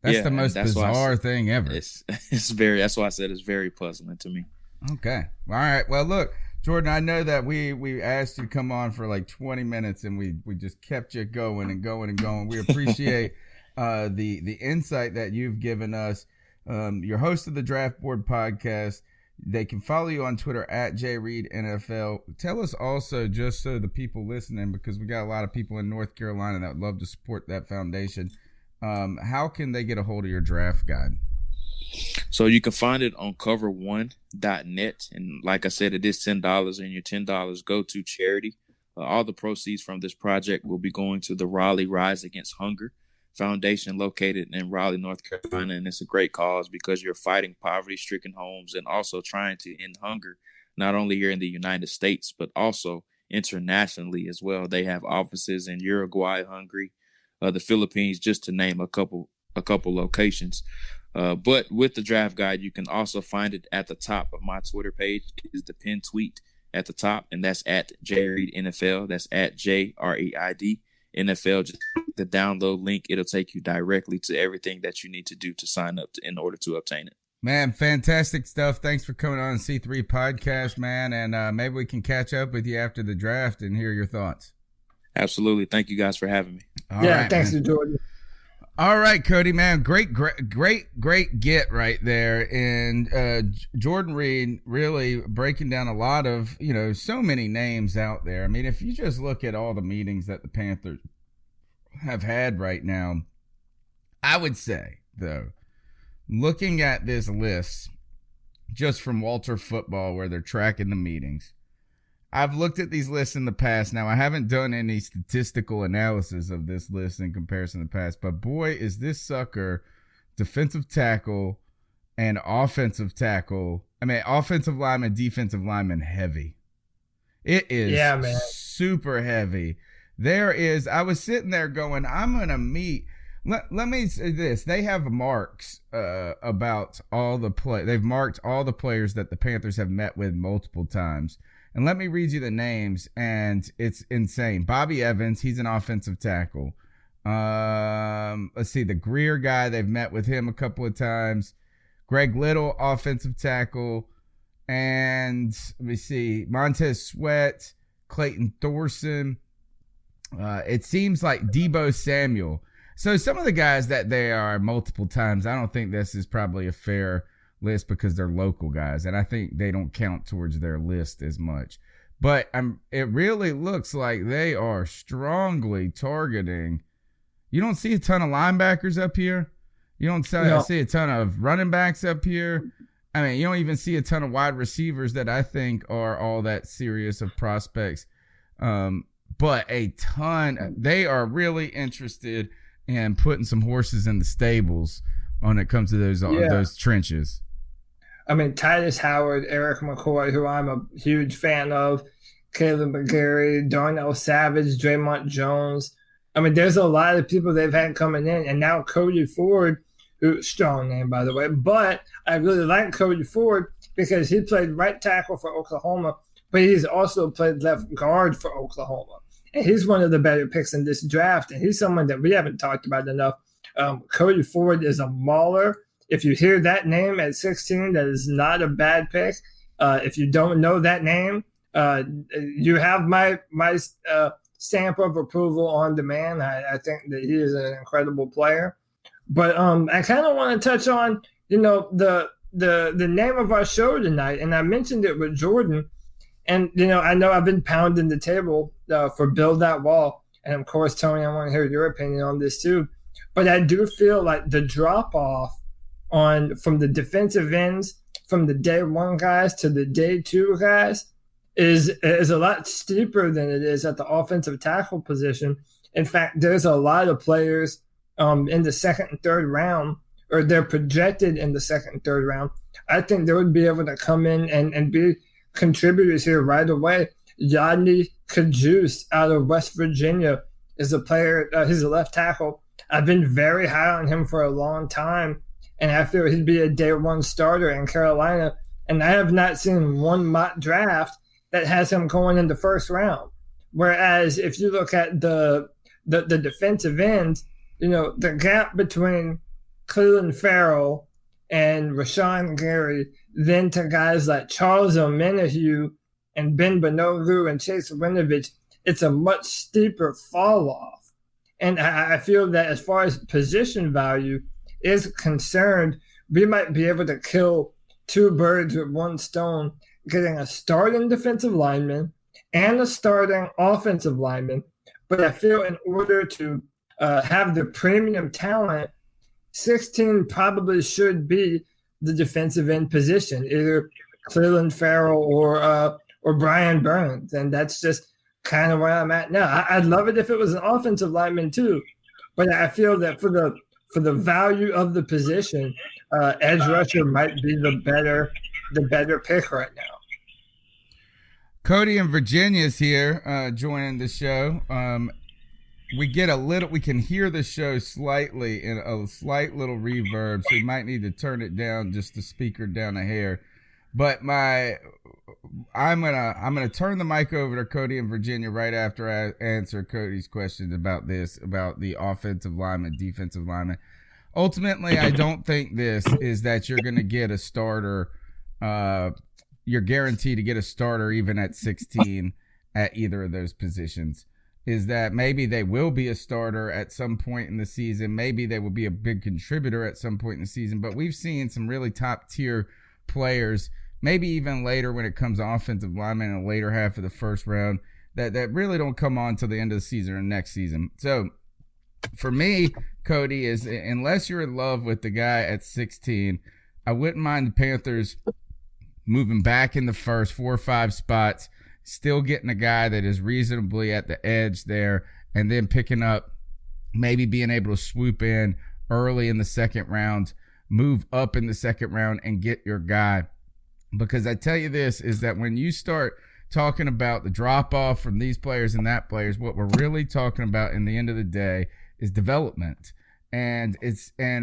That's the most bizarre thing ever. It's that's why I said it's very puzzling to me. Okay. All right. Well, look, Jordan, I know that we asked you to come on for like 20 minutes and we just kept you going and going and going. We appreciate the insight that you've given us. You're host of the Draft Board podcast. They can follow you on Twitter at JReidNFL. Tell us also, just so the people listening, because we got a lot of people in North Carolina that would love to support that foundation, how can they get a hold of your draft guide? So you can find it on cover1.net. And like I said, it is $10, and your $10 go to charity. All the proceeds from this project will be going to the Raleigh Rise Against Hunger Foundation located in Raleigh, North Carolina. And it's a great cause because you're fighting poverty-stricken homes and also trying to end hunger, not only here in the United States, but also internationally as well. They have offices in Uruguay, Hungary, the Philippines, just to name a couple locations. But with the draft guide, you can also find it at the top of my Twitter page. It is the pinned tweet at the top, and that's at JReidNFL. That's at JREID NFL. Just click the download link. It'll take you directly to everything that you need to do to sign up in order to obtain it. Man, fantastic stuff. Thanks for coming on C3 Podcast, man. And maybe we can catch up with you after the draft and hear your thoughts. Absolutely. Thank you guys for having me. All right, thanks man. to Jordan. All right, Cody, man, great get right there. And Jordan Reid really breaking down a lot of, so many names out there. I mean, if you just look at all the meetings that the Panthers have had right now, I would say, though, looking at this list just from Walter Football where they're tracking the meetings, I've looked at these lists in the past. Now, I haven't done any statistical analysis of this list in comparison to the past, but boy, is this sucker defensive tackle and offensive tackle. I mean, offensive lineman, defensive lineman heavy. It is super heavy. I was sitting there going, I'm going to meet. Let me say this. They have marks about all the they've marked all the players that the Panthers have met with multiple times. And let me read you the names, and it's insane. Bobby Evans, he's an offensive tackle. Let's see, the Greer guy, they've met with him a couple of times. Greg Little, offensive tackle. And let me see, Montez Sweat, Clayton Thorson. It seems like Deebo Samuel. So some of the guys that they are multiple times, I don't think this is probably a fair list because they're local guys, and I think they don't count towards their list as much. But it really looks like they are strongly targeting. You don't see a ton of linebackers up here. You don't see a ton of running backs up here. I mean, you don't even see a ton of wide receivers that I think are all that serious of prospects. But a ton. They are really interested in putting some horses in the stables when it comes to those trenches. I mean, Titus Howard, Eric McCoy, who I'm a huge fan of, Caleb McGarry, Darnell Savage, Draymond Jones. I mean, there's a lot of people they've had coming in. And now Cody Ford, who strong name, by the way. But I really like Cody Ford because he played right tackle for Oklahoma, but he's also played left guard for Oklahoma. And he's one of the better picks in this draft. And he's someone that we haven't talked about enough. Cody Ford is a mauler. If you hear that name at 16, that is not a bad pick. If you don't know that name, you have my stamp of approval on the man. I think that he is an incredible player. But I kind of want to touch on, the name of our show tonight, and I mentioned it with Jordan. And, I know I've been pounding the table for Build That Wall. And, of course, Tony, I want to hear your opinion on this too. But I do feel like the drop-off from the defensive ends, from the day one guys to the day two guys, is a lot steeper than it is at the offensive tackle position. In fact, there's a lot of players in the second and third round or they're projected in the second and third round, I think they would be able to come in and be contributors here right away. Yodny Kajus out of West Virginia is a player. He's a left tackle. I've been very high on him for a long time, and I feel he'd be a day one starter in Carolina. And I have not seen one mock draft that has him going in the first round. Whereas if you look at the defensive ends, the gap between Cleveland Farrell and Rashawn Gary, then to guys like Charles Omenihu and Ben Banogu and Chase Winovich, it's a much steeper fall off. And I feel that as far as position value is concerned, we might be able to kill two birds with one stone, getting a starting defensive lineman and a starting offensive lineman. But I feel in order to have the premium talent, 16 probably should be the defensive end position, either Cleveland Farrell or Brian Burns. And that's just kind of where I'm at now. I'd love it if it was an offensive lineman too, but I feel that for the value of the position, edge rusher might be the better pick right now. Cody in Virginia is here joining the show. We can hear the show slightly in a slight little reverb, so you might need to turn it down, just the speaker down a hair. But I'm gonna turn the mic over to Cody in Virginia right after I answer Cody's questions about the offensive lineman, defensive lineman. Ultimately, I don't think this is that you're gonna get a starter. You're guaranteed to get a starter even at 16 at either of those positions. Is that maybe they will be a starter at some point in the season. Maybe they will be a big contributor at some point in the season. But we've seen some really top tier players, maybe even later when it comes to offensive linemen in the later half of the first round, that really don't come on till the end of the season or next season. So for me, Cody, is unless you're in love with the guy at 16, I wouldn't mind the Panthers moving back in the first 4 or 5 spots, still getting a guy that is reasonably at the edge there, and then picking up, maybe being able to swoop in early in the second round, move up in the second round and get your guy. Because I tell you this, is that when you start talking about the drop off from these players and that players, what we're really talking about in the end of the day is development. And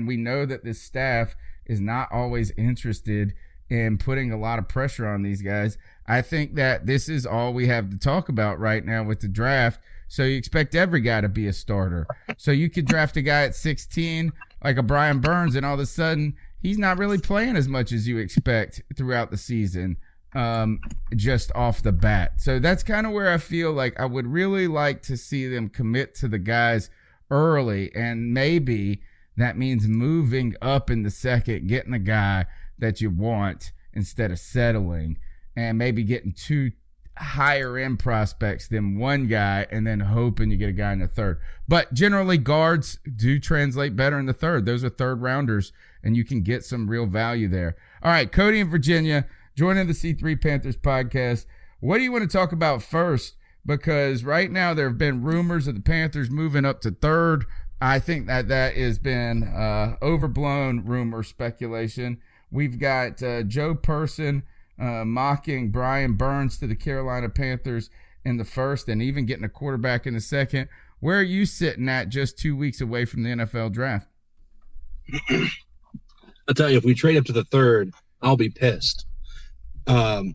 we know that this staff is not always interested in putting a lot of pressure on these guys. I think that this is all we have to talk about right now with the draft. So you expect every guy to be a starter. So you could draft a guy at 16 like a Brian Burns, and all of a sudden he's not really playing as much as you expect throughout the season, just off the bat. So that's kind of where I feel like I would really like to see them commit to the guys early, and maybe that means moving up in the second, getting a guy that you want instead of settling, and maybe getting 2 higher end prospects than one guy and then hoping you get a guy in the third. But generally guards do translate better in the third. Those are third rounders and you can get some real value there. All right, Cody in Virginia joining the C3 Panthers podcast. What do you want to talk about first? Because right now there have been rumors of the Panthers moving up to third. I think that has been overblown rumor speculation. We've got Joe Person mocking Brian Burns to the Carolina Panthers in the first, and even getting a quarterback in the second. Where are you sitting at just 2 weeks away from the NFL draft? I'll tell you, if we trade up to the third, I'll be pissed. I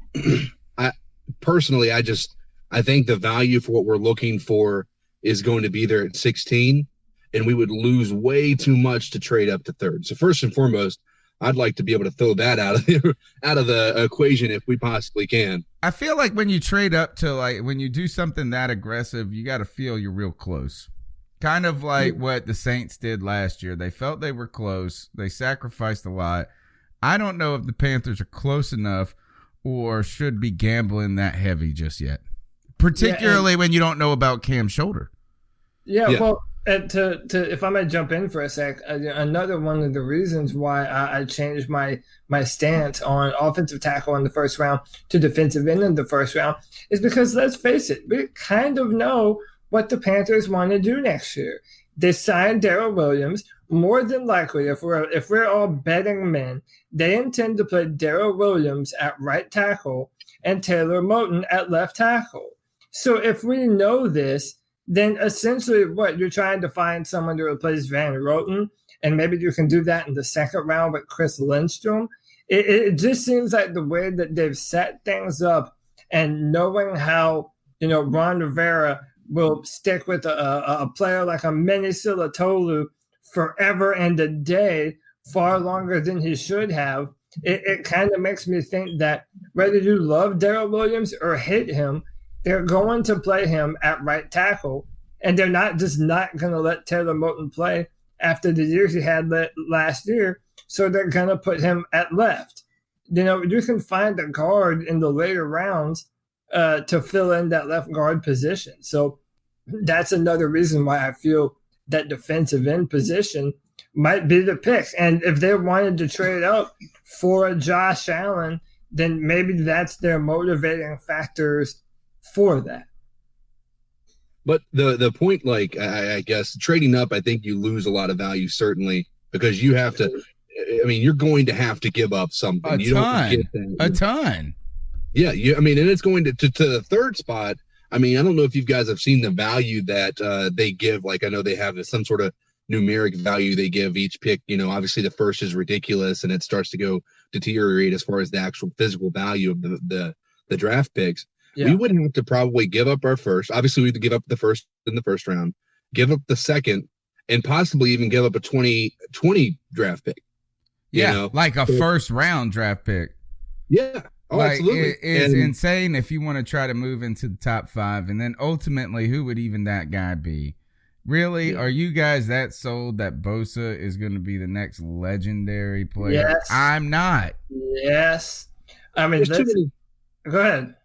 think the value for what we're looking for is going to be there at 16, and we would lose way too much to trade up to third. So first and foremost, I'd like to be able to throw that out of the equation if we possibly can. I feel like when you trade up to, like, when you do something that aggressive, you got to feel you're real close. Kind of like what the Saints did last year. They felt they were close. They sacrificed a lot. I don't know if the Panthers are close enough or should be gambling that heavy just yet, particularly when you don't know about Cam's shoulder. Yeah. Well, to if I might jump in for a sec, another one of the reasons why I changed my stance on offensive tackle in the first round to defensive end in the first round is because, let's face it, we kind of know what the Panthers want to do next year. They signed Darrell Williams. more than likely, if we're all betting men, they intend to play Darrell Williams at right tackle and Taylor Moton at left tackle. So if we know this, then essentially what you're trying to find someone to replace Van Roten, and maybe you can do that in the second round with Chris Lindstrom. It just seems like the way that they've set things up, and knowing how, Ron Rivera will stick with a player like a Mini Silatolu forever and a day, far longer than he should have. It kind of makes me think that whether you love Darrell Williams or hate him, they're going to play him at right tackle, and they're not going to let Taylor Moton play after the year he had last year, so they're going to put him at left. You can find a guard in the later rounds to fill in that left guard position. So that's another reason why I feel that defensive end position might be the pick. And if they wanted to trade up for a Josh Allen, then maybe that's their motivating factors for that. But the point, like, I guess trading up, I think you lose a lot of value, certainly, because you have to. I mean, you're going to have to give up something. A ton. Yeah, and it's going to the third spot. I mean, I don't know if you guys have seen the value that they give. Like, I know they have some sort of numeric value they give each pick. Obviously the first is ridiculous, and it starts to go deteriorate as far as the actual physical value of the draft picks. Yeah. We would have to probably give up our first. Obviously, we have to give up the first in the first round, give up the second, and possibly even give up a 2020 draft pick. Yeah, like a first round draft pick. Yeah. Oh, absolutely. It's insane if you want to try to move into the top 5, and then ultimately, who would even that guy be? Really? Yeah. Are you guys that sold that Bosa is going to be the next legendary player? Yes. I'm not. Yes. I mean, go ahead.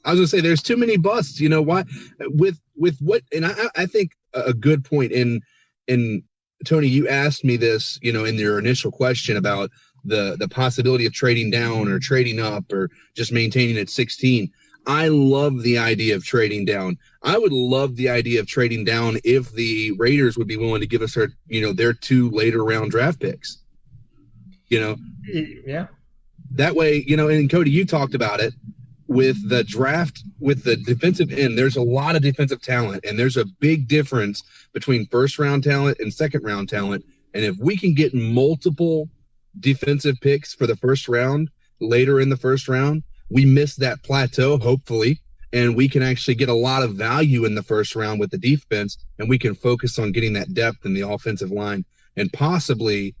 I was going to say there's too many busts. Why? With what? And I think a good point in Tony, you asked me this, in your initial question about the possibility of trading down or trading up or just maintaining at 16. I love the idea of trading down. I would love the idea of trading down if the Raiders would be willing to give us their 2 later round draft picks. Yeah. That way, and Cody, you talked about it with the draft, with the defensive end. There's a lot of defensive talent, and there's a big difference between first round talent and second round talent. And if we can get multiple defensive picks for the first round later in the first round, we miss that plateau, hopefully, and we can actually get a lot of value in the first round with the defense, and we can focus on getting that depth in the offensive line and possibly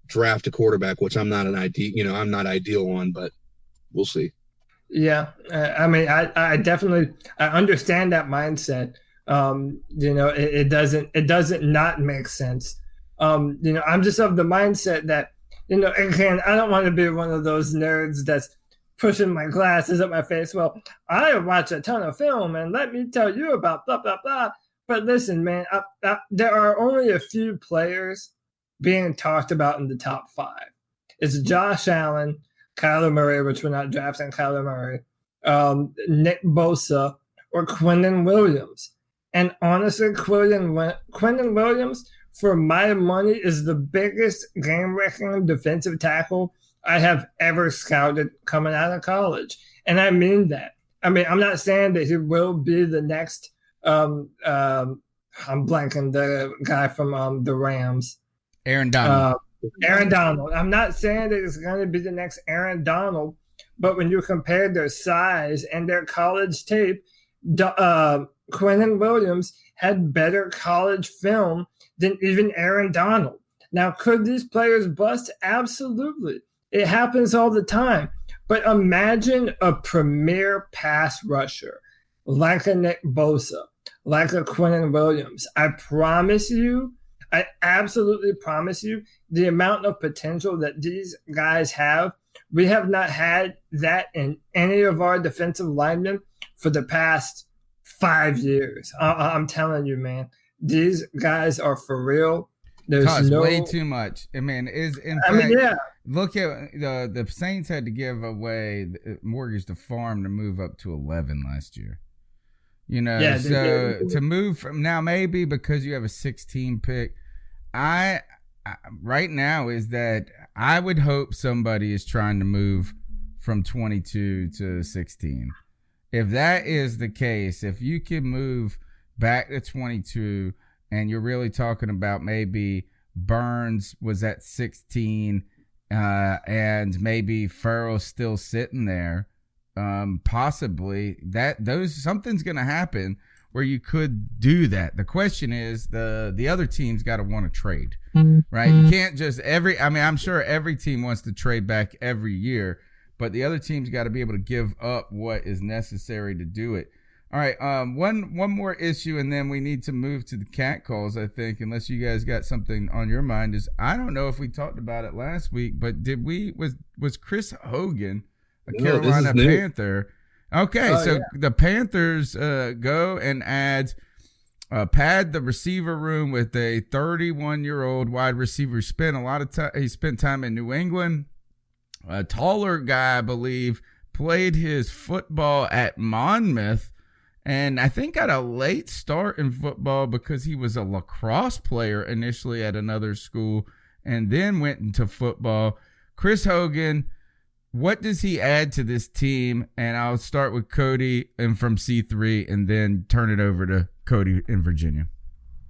draft a quarterback, which I'm not I'm not ideal on, but we'll see. Yeah. I definitely, I understand that mindset. It doesn't not make sense. I'm just of the mindset that, again, I don't want to be one of those nerds that's pushing my glasses at my face. Well, I watch a ton of film, and let me tell you about blah, blah, blah. But listen, man, there are only a few players being talked about in the top 5. It's Josh Allen, Kyler Murray, which we're not drafting Kyler Murray, Nick Bosa, or Quinnen Williams. And honestly, Quinnen Williams, for my money, is the biggest game-wrecking defensive tackle I have ever scouted coming out of college. And I mean that. I'm not saying that he will be the next I'm blanking, the guy from the Rams. Aaron Donald. Aaron Donald. I'm not saying that it's going to be the next Aaron Donald, but when you compare their size and their college tape, Quinnen Williams had better college film than even Aaron Donald. Now, could these players bust? Absolutely. It happens all the time. But imagine a premier pass rusher like a Nick Bosa, like a Quinnen Williams. I absolutely promise you, the amount of potential that these guys have, we have not had that in any of our defensive linemen for the past 5 years. I'm telling you, man, these guys are for real. There's way too much. Look at the Saints had to give away mortgage the farm to move up to 11 last year. To move from now, maybe because you have a 16 pick, I right now is that I would hope somebody is trying to move from 22 to 16. If that is the case, if you can move back to 22 and you're really talking about maybe Burns was at 16 and maybe Farrell's still sitting there, possibly something's going to happen where you could do that. The question is the other team's got to want to trade, right? You can't just I'm sure every team wants to trade back every year, but the other team's got to be able to give up what is necessary to do it. All right, one more issue, and then we need to move to the cat calls, I think, unless you guys got something on your mind. Is I don't know if we talked about it last week, but was Chris Hogan a Carolina Panther? Okay, the Panthers go and pad the receiver room with a 31-year-old wide receiver. He spent time in New England. A taller guy, I believe, played his football at Monmouth, and I think got a late start in football because he was a lacrosse player initially at another school and then went into football. Chris Hogan, what does he add to this team? And I'll start with Cody and from C3 and then turn it over to Cody in Virginia.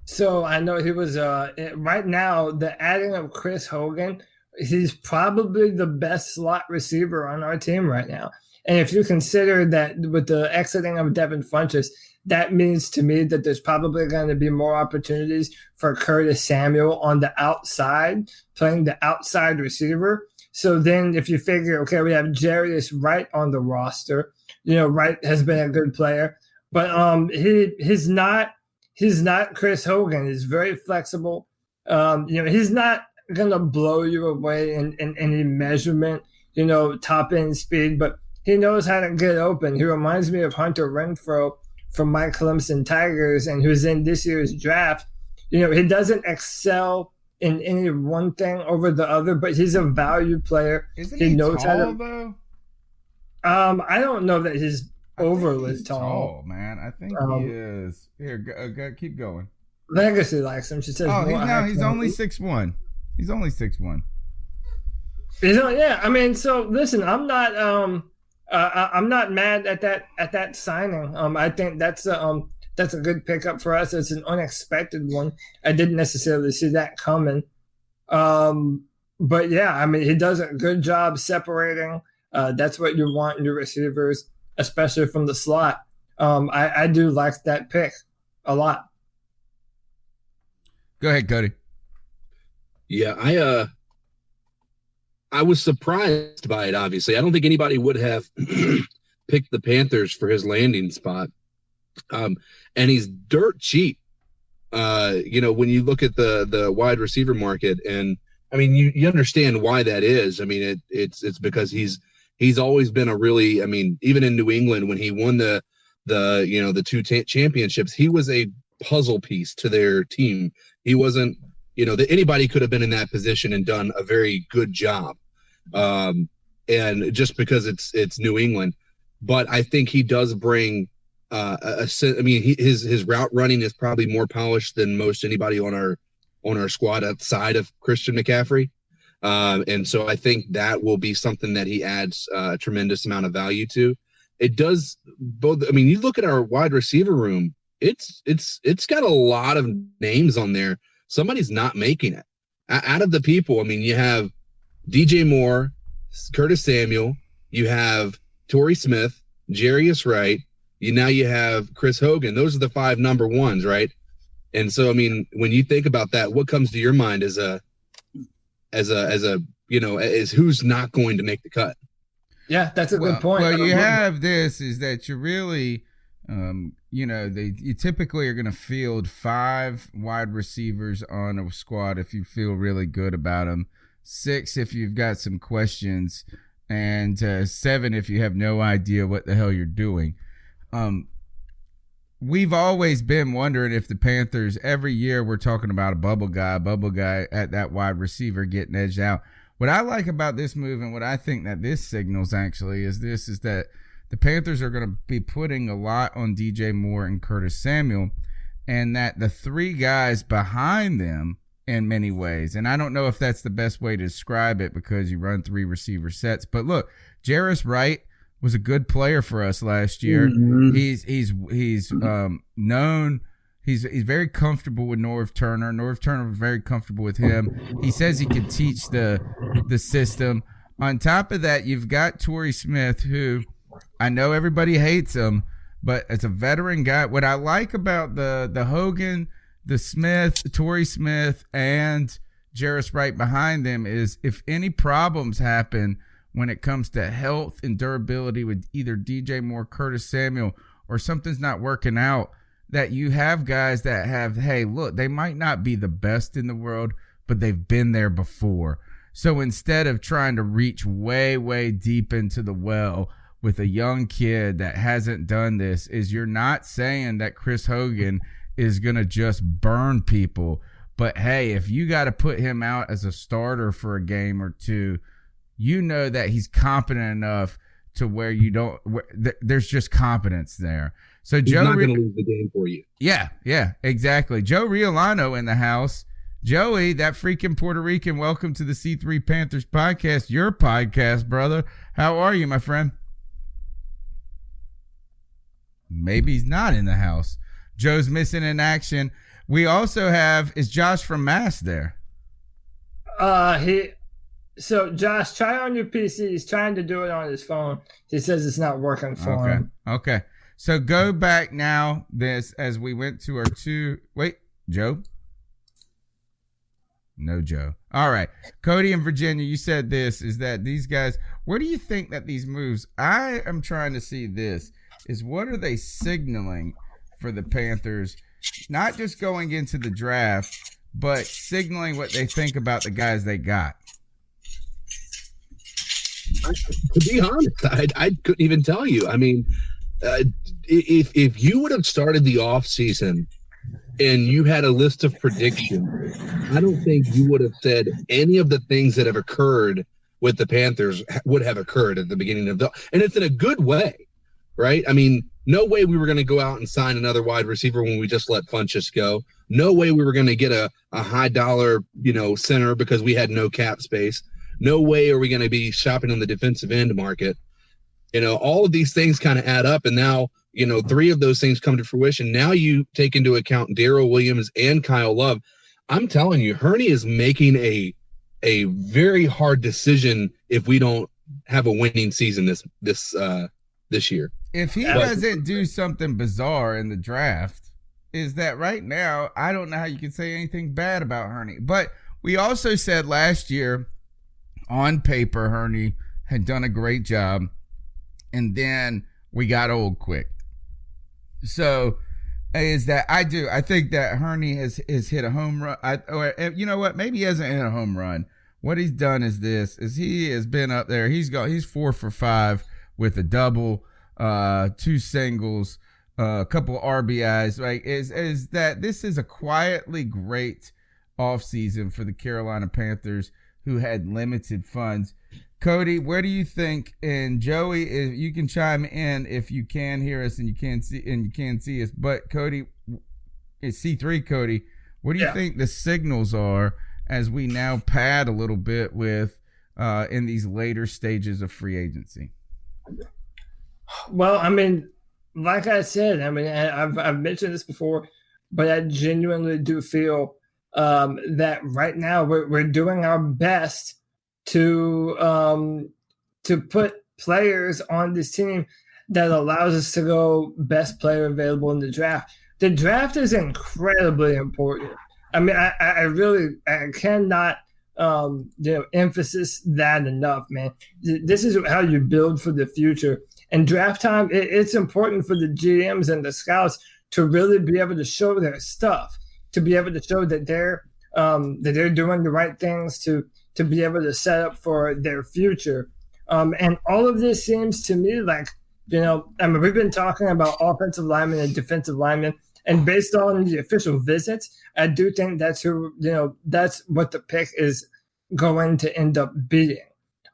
So I know he was right now, the adding of Chris Hogan, he's probably the best slot receiver on our team right now. And if you consider that with the exiting of Devin Funchess, that means to me that there's probably going to be more opportunities for Curtis Samuel on the outside, playing the outside receiver. So then if you figure, okay, we have Jarius Wright on the roster, Wright has been a good player, but he's not Chris Hogan. He's very flexible. He's not going to blow you away in any measurement, top end speed, but he knows how to get open. He reminds me of Hunter Renfrow from my Clemson Tigers and who's in this year's draft. He doesn't excel in any one thing over the other, but he's a value player. Isn't he knows tall, how to, though? I don't know that he's overly tall. Man. I think he is. Here, go, keep going. Legacy likes him. She says, he's only 6'1". He's only 6'1". Yeah. I mean, so listen, I'm not mad at that signing. I think that's a good pickup for us. It's an unexpected one. I didn't necessarily see that coming. But yeah, I mean, he does a good job separating. That's what you want in your receivers, especially from the slot. I do like that pick a lot. Go ahead, Cody. Yeah, I was surprised by it, obviously. I don't think anybody would have picked the Panthers for his landing spot. And he's dirt cheap. When you look at the wide receiver market, and I mean, you understand why that is. I mean, it's because he's always been a really, I mean, even in New England when he won the two championships, he was a puzzle piece to their team. He wasn't, that anybody could have been in that position and done a very good job. And just because it's New England, but I think he does bring his route running is probably more polished than most anybody on our squad outside of Christian McCaffrey. And so I think that will be something that he adds a tremendous amount of value to. It does both. I mean, you look at our wide receiver room, it's got a lot of names on there. Somebody's not making it. Out of the people, I mean, you have DJ Moore, Curtis Samuel, you have Torrey Smith, Jarius Wright, you have Chris Hogan. Those are the 5 number ones, right? And so, I mean, when you think about that, what comes to your mind as who's not going to make the cut? Yeah, that's a good point. Well, you have this is that you're really, you typically are going to field 5 wide receivers on a squad if you feel really good about them, 6 if you've got some questions, and 7 if you have no idea what the hell you're doing. We've always been wondering if the Panthers, every year we're talking about a bubble guy at that wide receiver getting edged out. What I like about this move and what I think that this signals actually is that the Panthers are going to be putting a lot on DJ Moore and Curtis Samuel, and that the 3 guys behind them in many ways. And I don't know if that's the best way to describe it because you run 3 receiver sets. But look, Jarris Wright was a good player for us last year. Mm-hmm. He's known. He's very comfortable with Norv Turner. Norv Turner was very comfortable with him. He says he can teach the system. On top of that, you've got Torrey Smith, who I know everybody hates him, but as a veteran guy, what I like about the Hogan, the Smith, Torrey Smith, and Jarris Wright behind them is if any problems happen when it comes to health and durability with either DJ Moore, Curtis Samuel, or something's not working out, that you have guys that have, hey, look, they might not be the best in the world, but they've been there before. So instead of trying to reach way, way deep into the well with a young kid that hasn't done this, is you're not saying that Chris Hogan is going to just burn people. But, hey, if you got to put him out as a starter for a game or two, you know that he's competent enough to where you don't – there's just competence there. So he's not going to lose the game for you. Yeah, exactly. Joe Riolano in the house. Joey, that freaking Puerto Rican, welcome to the C3 Panthers podcast, your podcast, brother. How are you, my friend? Maybe he's not in the house. Joe's missing in action. We also have, is Josh from Mass there? So Josh, try on your PC. He's trying to do it on his phone. He says it's not working for him. Okay. So go back now, this, as we went to our Joe? No Joe. All right. Cody and Virginia, you said this, is that these guys, where do you think that these moves, I am trying to see this, is what are they signaling for the Panthers, not just going into the draft, but signaling what they think about the guys they got? To be honest, I couldn't even tell you. I mean, if you would have started the offseason and you had a list of predictions, I don't think you would have said any of the things that have occurred with the Panthers would have occurred at the beginning of and it's in a good way, right? I mean, no way we were going to go out and sign another wide receiver when we just let Funchess go. No way we were going to get a high dollar, center because we had no cap space. No way are we going to be shopping on the defensive end market. All of these things kind of add up, and now, 3 of those things come to fruition. Now you take into account Darrell Williams and Kyle Love. I'm telling you, Hurney is making a very hard decision if we don't have a winning season this year. If he doesn't do something bizarre in the draft, is that right now, I don't know how you can say anything bad about Hurney. But we also said last year, on paper, Hurney had done a great job, and then we got old quick. So I think that Hurney has hit a home run. You know what? Maybe he hasn't hit a home run. What he's done is he has been up there. He's 4 for 5 with a double, 2 singles, a couple RBIs. Right? Is that this is a quietly great offseason for the Carolina Panthers, who had limited funds. Cody, where do you think, and Joey, if you can chime in if you can hear us and you can see us, but Cody, it's C3 Cody, what do you think the signals are as we now pad a little bit with in these later stages of free agency? Well, I mean, like I said, I've mentioned this before, but I genuinely do feel that right now we're doing our best to put players on this team that allows us to go best player available in the draft. The draft is incredibly important. I mean, I cannot emphasize that enough, man. This is how you build for the future. And draft time, it's important for the GMs and the scouts to really be able to show their stuff, to be able to show that they're doing the right things to be able to set up for their future. And all of this seems to me like, we've been talking about offensive linemen and defensive linemen, and based on the official visits, I do think that's that's what the pick is going to end up being.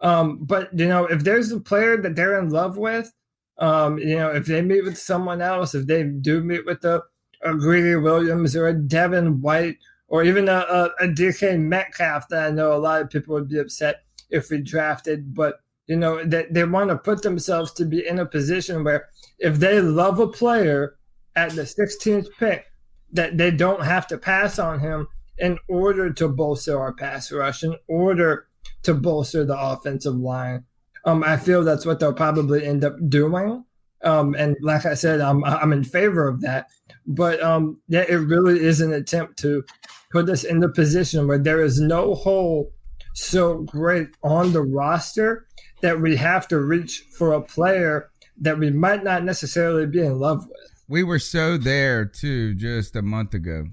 But if there's a player that they're in love with, if they meet with someone else, if they do meet with a Greedy Williams or a Devin White or even a DK Metcalf that I know a lot of people would be upset if we drafted. But, they want to put themselves to be in a position where if they love a player at the 16th pick, that they don't have to pass on him in order to bolster our pass rush, in order to bolster the offensive line. I feel that's what they'll probably end up doing. And like I said, I'm in favor of that. But it really is an attempt to put us in the position where there is no hole so great on the roster that we have to reach for a player that we might not necessarily be in love with. We were so there, too, just a month ago.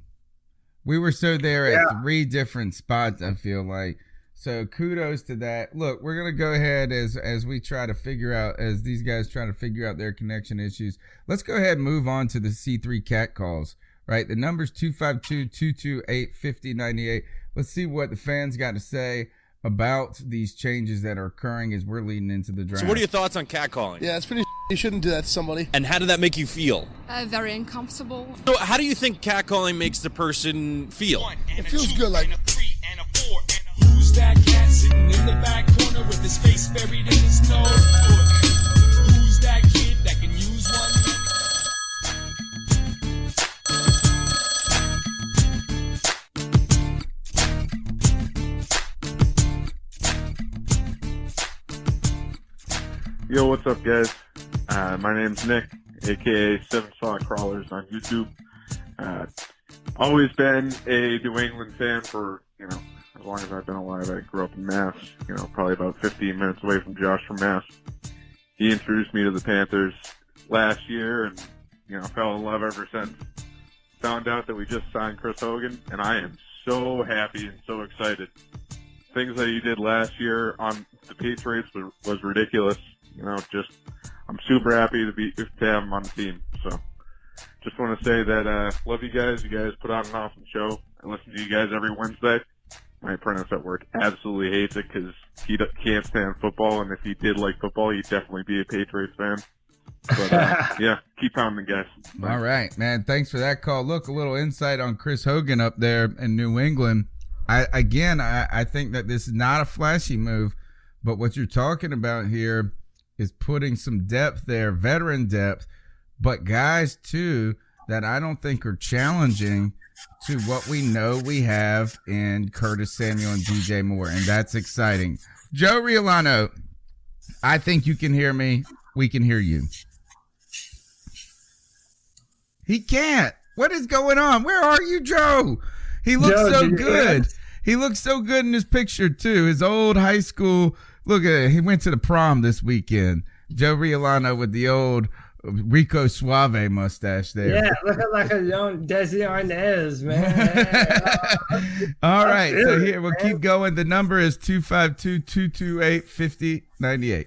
We were so there at 3 different spots, I feel like. So kudos to that. Look, we're going to go ahead as we try to figure out, as these guys try to figure out their connection issues. Let's go ahead and move on to the C3 cat calls, right? The number's 252-228-5098. Let's see what the fans got to say about these changes that are occurring as we're leading into the draft. So what are your thoughts on catcalling? Yeah, it's pretty you shouldn't do that to somebody. And how did that make you feel? Very uncomfortable. So how do you think catcalling makes the person feel? It feels good, like... Who's that cat sitting in the back corner with his face buried in his nose? Who's that kid that can use one? Yo, what's up, guys? My name's Nick, a.k.a. Seven Spot Crawlers on YouTube. Always been a New England fan for, as long as I've been alive. I grew up in Mass, probably about 15 minutes away from Josh from Mass. He introduced me to the Panthers last year and, fell in love ever since. Found out that we just signed Chris Hogan, and I am so happy and so excited. Things that he did last year on the Patriots was ridiculous. I'm super happy to have him on the team. So just want to say that love you guys. You guys put on an awesome show. I listen to you guys every Wednesday. My apprentice at work absolutely hates it because he can't stand football, and if he did like football, he'd definitely be a Patriots fan. But, yeah, keep pounding, guys. All right, man. Thanks for that call. Look, a little insight on Chris Hogan up there in New England. I think that this is not a flashy move, but what you're talking about here is putting some depth there, veteran depth, but guys, too, that I don't think are challenging to what we know we have in Curtis Samuel and DJ Moore, and that's exciting. Joe Riolano, I think you can hear me. We can hear you. He can't. What is going on? Where are you, Joe? He looks so good. He looks so good in his picture, too. His old high school. Look at it. He went to the prom this weekend. Joe Riolano with the old Rico Suave mustache there. Yeah, looking like a young Desi Arnaz, man. All right, so here we'll keep going. The number is 252-228-5098.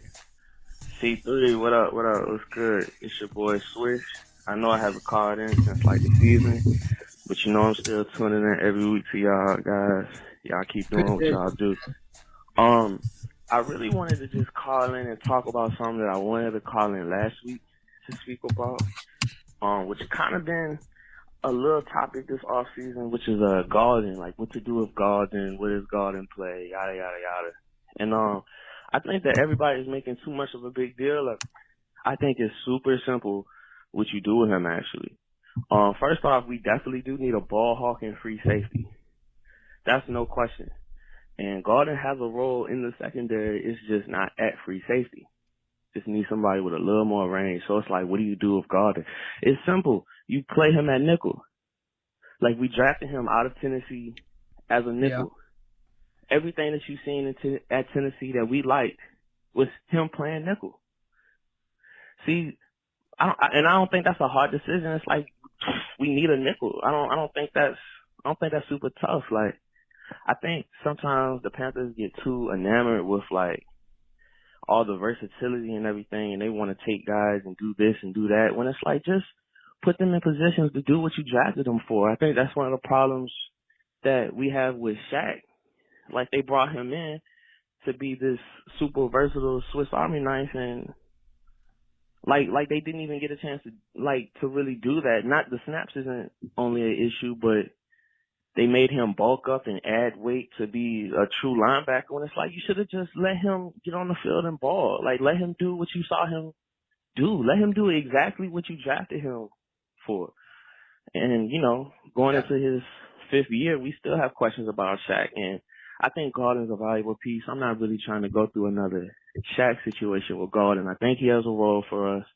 C3, what up? What's good? It's your boy Swish. I know I haven't called in since like the season, but I'm still tuning in every week to y'all guys. Y'all keep doing what y'all do. I really wanted to just call in and talk about something that I wanted to call in last week to speak about, which has kind of been a little topic this off season, which is guarding, like what to do with guarding, what is guarding play, yada yada yada. And I think that everybody is making too much of a big deal of it. I think it's super simple what you do with him actually. First off, we definitely do need a ball hawking free safety. That's no question. And Garden has a role in the secondary. It's just not at free safety. Just need somebody with a little more range. So it's like, what do you do with Garden? It's simple. You play him at nickel. Like, we drafted him out of Tennessee as a nickel. Yeah. Everything that you've seen at Tennessee that we liked was him playing nickel. See, I don't think that's a hard decision. It's like, we need a nickel. I don't think that's super tough. Like, I think sometimes the Panthers get too enamored with like all the versatility and everything, and they want to take guys and do this and do that, when it's like, just put them in positions to do what you drafted them for. I think that's one of the problems that we have with Shaq. Like, they brought him in to be this super versatile Swiss Army knife, and like they didn't even get a chance to really do that. Not the snaps isn't only an issue, but they made him bulk up and add weight to be a true linebacker. When it's like, you should have just let him get on the field and ball. Like, let him do what you saw him do. Let him do exactly what you drafted him for. And, you know, going into his 5th year, we still have questions about Shaq. And I think Gordon's a valuable piece. I'm not really trying to go through another Shaq situation with Gordon. I think he has a role for us.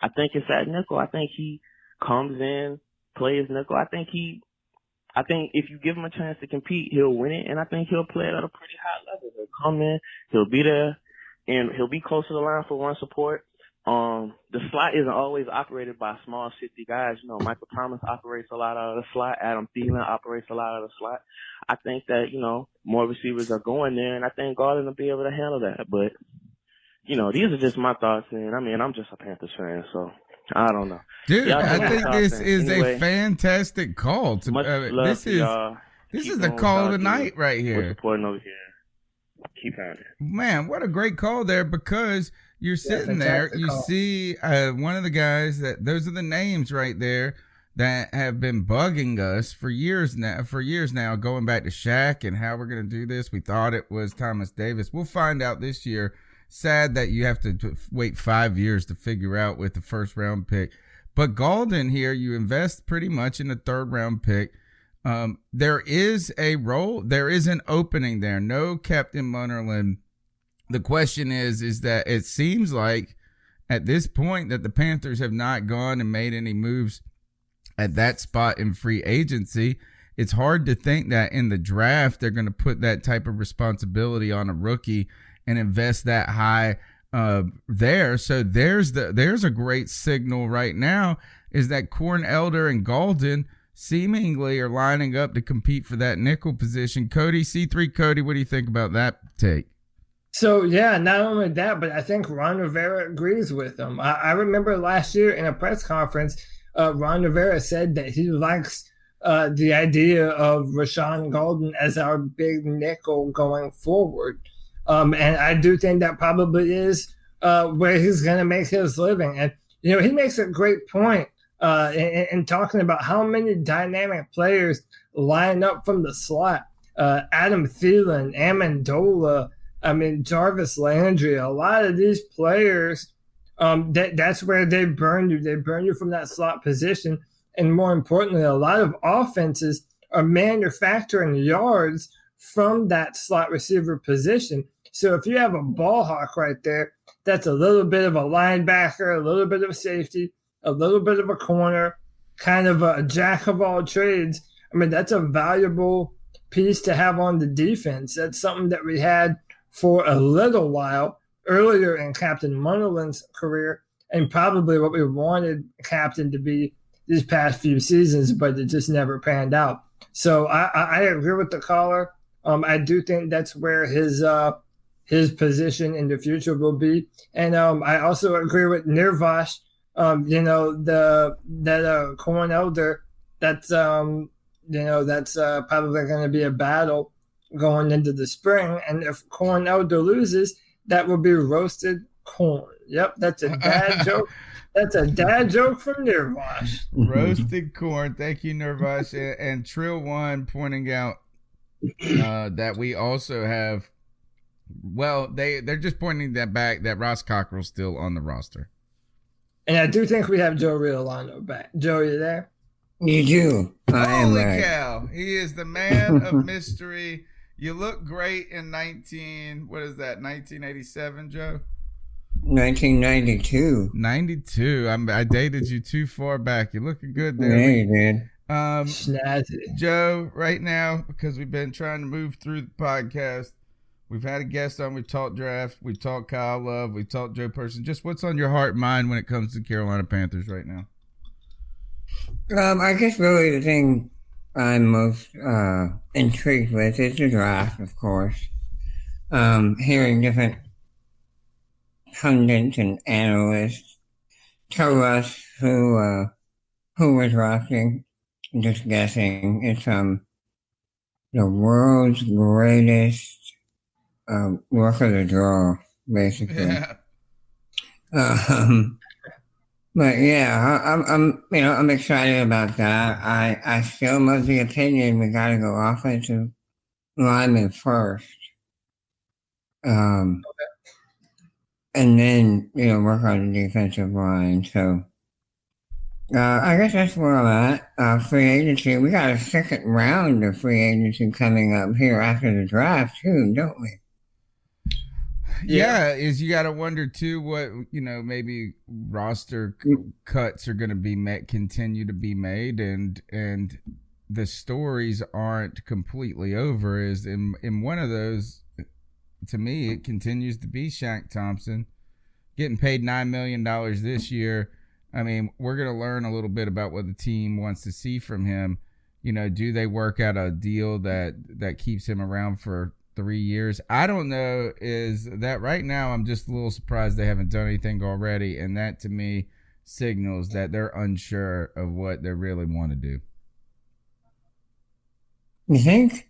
I think it's at nickel. I think he comes in, plays nickel. I think if you give him a chance to compete, he'll win it, and I think he'll play it at a pretty high level. He'll come in, he'll be there, and he'll be close to the line for run support. The slot isn't always operated by small, shifty guys. You know, Michael Thomas operates a lot out of the slot. Adam Thielen operates a lot out of the slot. I think that, you know, more receivers are going there, and I think Gordon will be able to handle that. But, you know, these are just my thoughts, and I mean, I'm just a Panthers fan, so I don't know. Dude, I think this is a fantastic call. This is the call of the night right here. We're supporting over here. Keep at it. Man, what a great call there, because you're sitting there, you see one of the guys those are the names right there that have been bugging us for years now, going back to Shaq and how we're going to do this. We thought it was Thomas Davis. We'll find out this year. Sad that you have to wait 5 years to figure out with the 1st round pick. But Golden here, you invest pretty much in the 3rd round pick. There is a role. There is an opening there. No Captain Munnerlyn. The question is that it seems like at this point that the Panthers have not gone and made any moves at that spot in free agency. It's hard to think that in the draft they're going to put that type of responsibility on a rookie and invest that high there. So there's a great signal right now, is that Corn Elder and Golden seemingly are lining up to compete for that nickel position. C3 Cody, what do you think about that take? So, yeah, not only that, but I think Ron Rivera agrees with them. I remember last year in a press conference, Ron Rivera said that he likes the idea of Rashawn Golden as our big nickel going forward. And I do think that probably is where he's going to make his living. And, you know, he makes a great point in talking about how many dynamic players line up from the slot. Adam Thielen, Amendola, Jarvis Landry, a lot of these players, that's where they burn you. They burn you from that slot position. And more importantly, a lot of offenses are manufacturing yards from that slot receiver position. So if you have a ball hawk right there, that's a little bit of a linebacker, a little bit of a safety, a little bit of a corner, kind of a jack of all trades. That's a valuable piece to have on the defense. That's something that we had for a little while earlier in Captain Munnerlyn's career, and probably what we wanted Captain to be these past few seasons, but it just never panned out. So I agree with the caller. I do think that's where his position in the future will be. And I also agree with Nirvash, that Corn Elder, that's probably going to be a battle going into the spring. And if Corn Elder loses, that will be roasted corn. Yep, that's a dad joke. That's a dad joke from Nirvash. Roasted corn. Thank you, Nirvash. And Trill One pointing out that we also have, well, they're just pointing that back that Ross Cockrell's still on the roster. And I do think we have Joe Riolano back. Joe, you there? You do. Holy cow. He is the man of mystery. You look great in 1987, Joe? 1992. 92. I dated you too far back. You're looking good there. Yeah, you did. Snazzy. Joe, right now, because we've been trying to move through the podcast, we've had a guest on. We've talked draft. We've talked Kyle Love. We've talked Joe Person. Just what's on your heart and mind when it comes to Carolina Panthers right now? I guess really the thing I'm most intrigued with is the draft, of course. Hearing different pundits and analysts tell us who we're drafting. Just guessing. It's the world's greatest luck of the draw, basically. Yeah. But yeah, I'm excited about that. I still love the opinion we got to go offensive lineman first. And then, work on the defensive line. So, I guess that's where I'm at. Free agency. We got a second round of free agency coming up here after the draft too, don't we? Yeah, is you got to wonder too what maybe roster cuts are going to be continue to be made, and the stories aren't completely over. Is in one of those, to me, it continues to be Shaq Thompson getting paid $9 million this year. I mean, we're going to learn a little bit about what the team wants to see from him. Do they work out a deal that keeps him around for 3 years? I don't know. Is that right now? I'm just a little surprised they haven't done anything already, and that to me signals that they're unsure of what they really want to do. You think?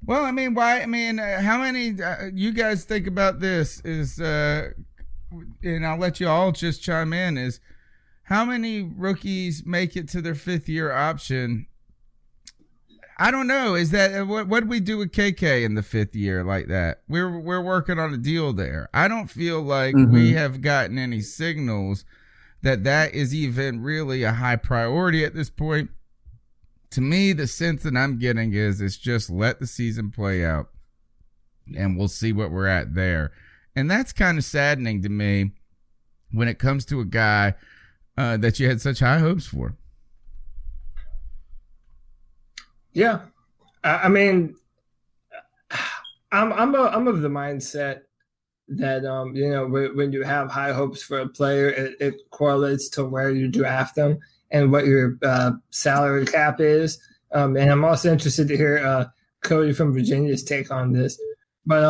Well, I mean, why? I mean, how many? You guys think about this? Is and I'll let you all just chime in. Is how many rookies make it to their 5th year option? I don't know. Is that what did we do with KK in the 5th year like that? We're working on a deal there. I don't feel like we have gotten any signals that is even really a high priority at this point. To me, the sense that I'm getting is it's just let the season play out, and we'll see what we're at there. And that's kind of saddening to me when it comes to a guy that you had such high hopes for. Yeah, I mean, I'm of the mindset that when you have high hopes for a player, it correlates to where you draft them and what your salary cap is. And I'm also interested to hear Cody from Virginia's take on this. But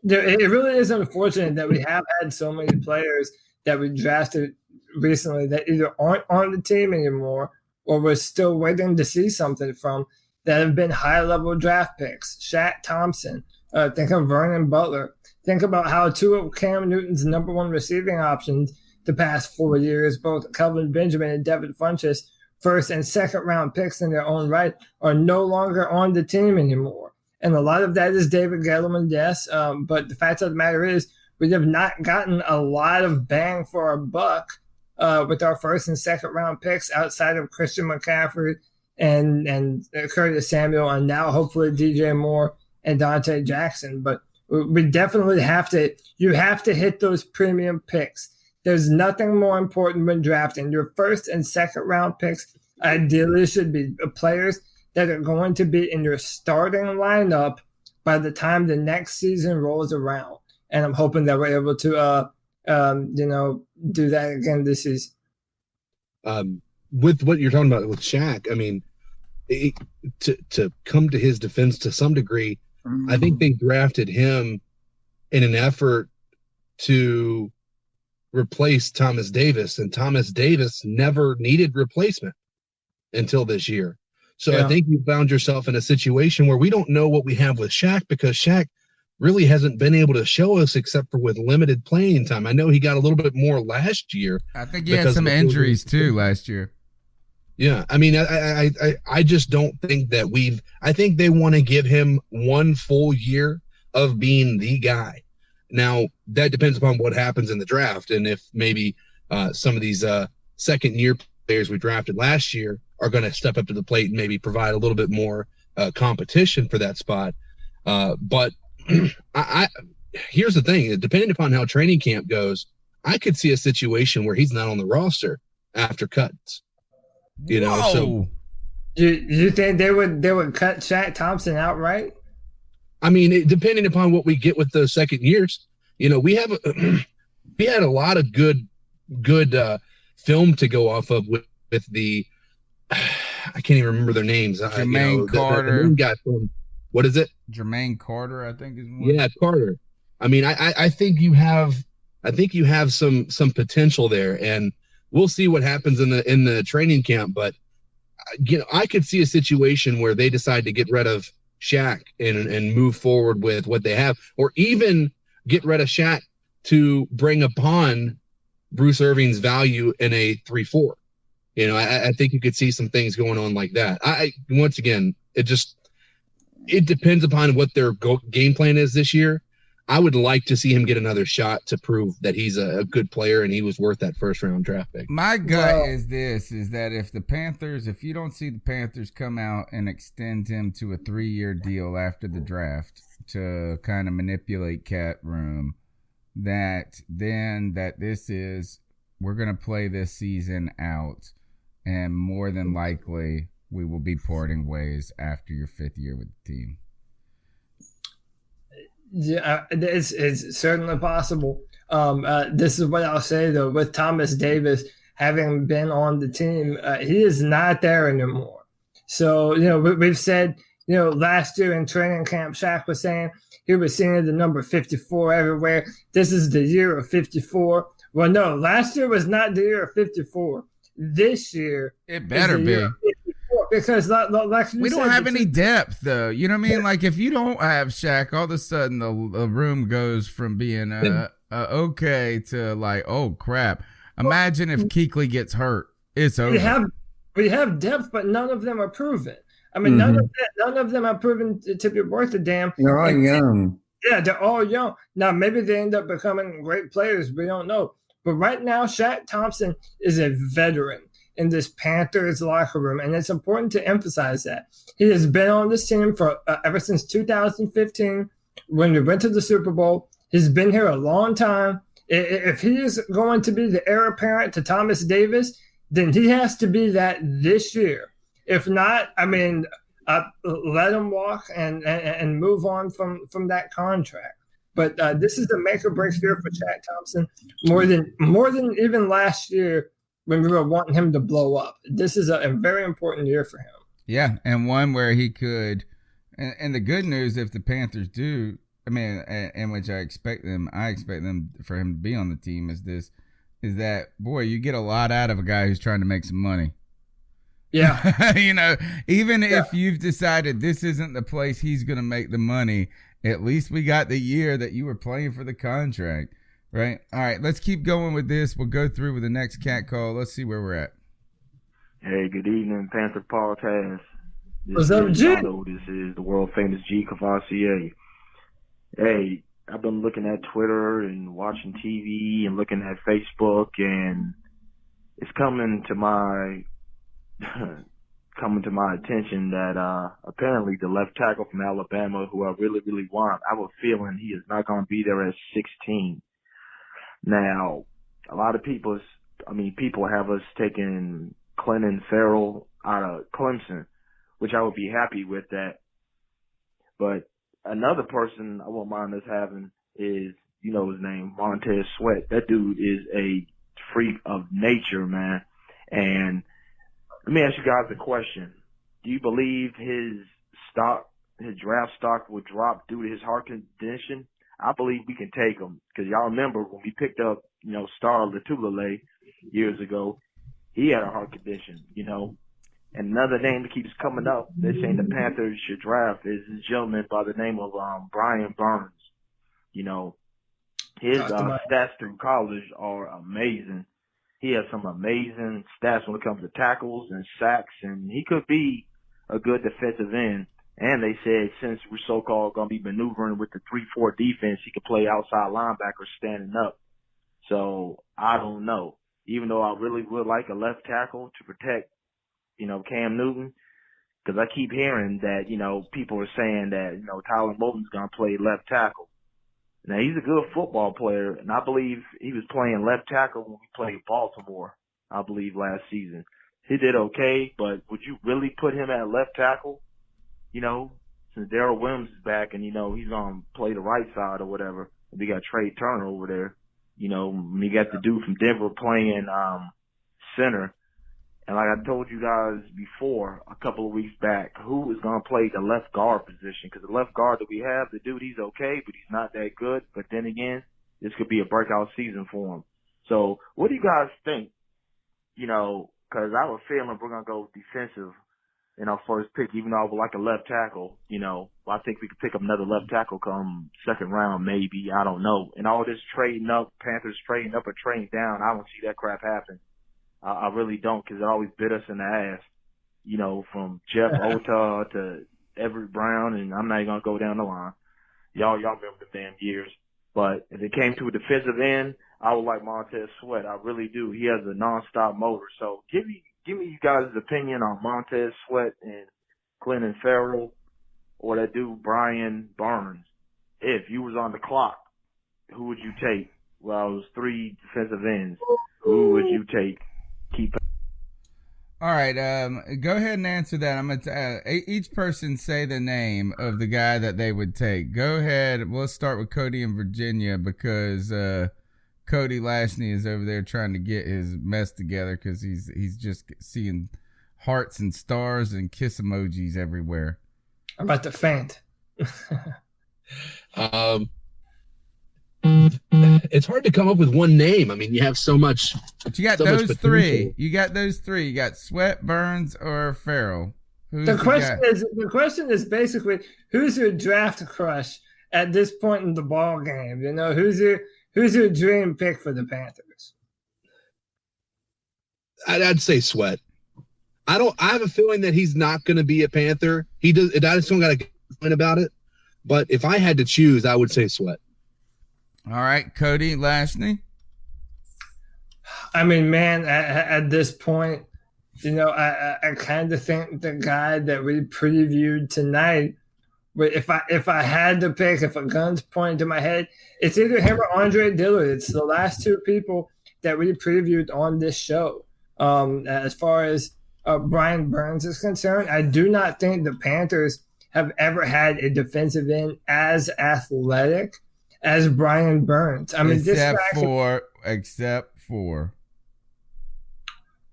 it really is unfortunate that we have had so many players that we drafted recently that either aren't on the team anymore or we're still waiting to see something from, that have been high-level draft picks. Shaq Thompson. Think of Vernon Butler. Think about how 2 of Cam Newton's number 1 receiving options the past 4 years, both Kelvin Benjamin and Devin Funchess, 1st and 2nd round picks in their own right, are no longer on the team anymore. And a lot of that is David Gettleman, yes. But the fact of the matter is we have not gotten a lot of bang for our buck with our 1st and 2nd round picks outside of Christian McCaffrey and Curtis Samuel, and now hopefully DJ Moore and Dante Jackson. But we definitely have to hit those premium picks. There's nothing more important when drafting. Your 1st and 2nd round picks ideally should be players that are going to be in your starting lineup by the time the next season rolls around. And I'm hoping that we're able to do that again this season. With what you're talking about with Shaq, I mean, to come to his defense to some degree, I think they drafted him in an effort to replace Thomas Davis, and Thomas Davis never needed replacement until this year. So yeah. I think you found yourself in a situation where we don't know what we have with Shaq, because Shaq really hasn't been able to show us except for with limited playing time. I know he got a little bit more last year. I think he had some injuries too last year. Yeah, I mean, I just don't think that I think they want to give him 1 full year of being the guy. Now, that depends upon what happens in the draft, and if maybe some of these second-year players we drafted last year are going to step up to the plate and maybe provide a little bit more competition for that spot. But here's the thing. Depending upon how training camp goes, I could see a situation where he's not on the roster after cuts. You know, Whoa. So you think they would cut Shaq Thompson outright? I mean, depending upon what we get with those second years, you know, we had a lot of good film to go off of with the I can't even remember their names. Jermaine Carter. The guy from, what is it? Jermaine Carter, I think is one. Yeah, Carter. I mean, I think you have some potential there, and we'll see what happens in the training camp. But you know, I could see a situation where they decide to get rid of Shaq and move forward with what they have, or even get rid of Shaq to bring upon Bruce Irving's value in a 3-4. You know, I think you could see some things going on like that. Once again, it depends upon what their game plan is this year. I would like to see him get another shot to prove that he's a good player and he was worth that first-round draft pick. My gut is that if you don't see the Panthers come out and extend him to a 3-year deal after the draft to kind of manipulate cap room, we're going to play this season out, and more than likely we will be parting ways after your 5th year with the team. Yeah, it's certainly possible. This is what I'll say, though. With Thomas Davis having been on the team, he is not there anymore. So, we've said, last year in training camp, Shaq was saying he was seeing the number 54 everywhere. This is the year of 54. Well, no, last year was not the year of 54. This year, it better be. Because like we don't have any depth, though. You know what I mean? Like, if you don't have Shaq, all of a sudden the room goes from being okay to like, oh crap. Imagine if Kuechly gets hurt. It's over. We have depth, but none of them are proven. I mean, none of them are proven to be worth a damn. They're all young. Yeah, they're all young. Now, maybe they end up becoming great players. We don't know. But right now, Shaq Thompson is a veteran in this Panthers locker room, and it's important to emphasize that. He has been on this team for ever since 2015 when we went to the Super Bowl. He's been here a long time. If he is going to be the heir apparent to Thomas Davis, then he has to be that this year. If not, I mean, let him walk and move on from that contract. But this is the make or break year for Shaq Thompson, more than even last year when we were wanting him to blow up. This is a very important year for him. Yeah, and one where he could. And the good news, if the Panthers do, I mean, and which I expect them for him to be on the team, is that boy, you get a lot out of a guy who's trying to make some money. Yeah. Even if you've decided this isn't the place he's going to make the money, at least we got the year that you were playing for the contract, right? All right, let's keep going with this. We'll go through with the next cat call. Let's see where we're at. Hey, good evening, Panther podcast. What's up, G? This is the world famous G Cavassier. Hey, I've been looking at Twitter and watching TV and looking at Facebook, and it's coming to my attention that apparently the left tackle from Alabama, who I really, really want, I have a feeling he is not going to be there at 16. Now, a lot of people have us taking Clinton Farrell out of Clemson, which I would be happy with that. But another person I won't mind us having is, his name, Montez Sweat. That dude is a freak of nature, man. And let me ask you guys a question. Do you believe his draft stock will drop due to his heart condition? I believe we can take him, because y'all remember when we picked up, Star Latulele years ago, he had a heart condition, And another name that keeps coming up, they're saying the Panthers should draft, is this gentleman by the name of Brian Burns. His stats through college are amazing. He has some amazing stats when it comes to tackles and sacks, and he could be a good defensive end. And they said since we're so-called going to be maneuvering with the 3-4 defense, he could play outside linebacker standing up. So I don't know. Even though I really would like a left tackle to protect, Cam Newton, because I keep hearing that, people are saying that, Tyler Moton's going to play left tackle. Now, he's a good football player, and I believe he was playing left tackle when we played Baltimore, I believe, last season. He did okay, but would you really put him at left tackle? Since Darrell Williams is back and, he's going to play the right side or whatever. We got Trey Turner over there. When you got the dude from Denver playing center. And like I told you guys before, a couple of weeks back, who is going to play the left guard position? Because the left guard that we have, the dude, he's okay, but he's not that good. But then again, this could be a breakout season for him. So what do you guys think? Because I have a feeling we're going to go defensive first pick, even though I would like a left tackle, I think we could pick up another left tackle come second round, maybe. I don't know. And all this trading up, Panthers trading up or trading down, I don't see that crap happen. I really don't, because it always bit us in the ass, from Jeff Ota to Everett Brown, and I'm not even going to go down the line. Y'all remember the damn years. But if it came to a defensive end, I would like Montez Sweat. I really do. He has a nonstop motor. So give me you guys' opinion on Montez Sweat and Clinton Farrell, or that dude Brian Burns. If you was on the clock, who would you take? Well, it was 3 defensive ends. Who would you take? All right, go ahead and answer that. I'm gonna each person say the name of the guy that they would take. Go ahead. We'll start with Cody in Virginia, because Cody Lashney is over there trying to get his mess together, because he's just seeing hearts and stars and kiss emojis everywhere. I'm about to faint. It's hard to come up with one name. I mean, you have so much. But you got those 3. You got those 3. You got Sweat, Burns, or Farrell. The question is basically, who's your draft crush at this point in the ball game? Who's your dream pick for the Panthers? I'd say Sweat. I have a feeling that he's not going to be a Panther. I just don't got to complain about it. But if I had to choose, I would say Sweat. All right, Cody Lashney. I mean, man, at this point, I kind of think the guy that we previewed tonight, but if I had to pick, if a gun's pointed to my head, it's either him or Andre Dillard. It's the last 2 people that we previewed on this show. As far as Brian Burns is concerned, I do not think the Panthers have ever had a defensive end as athletic as Brian Burns. I mean, except for.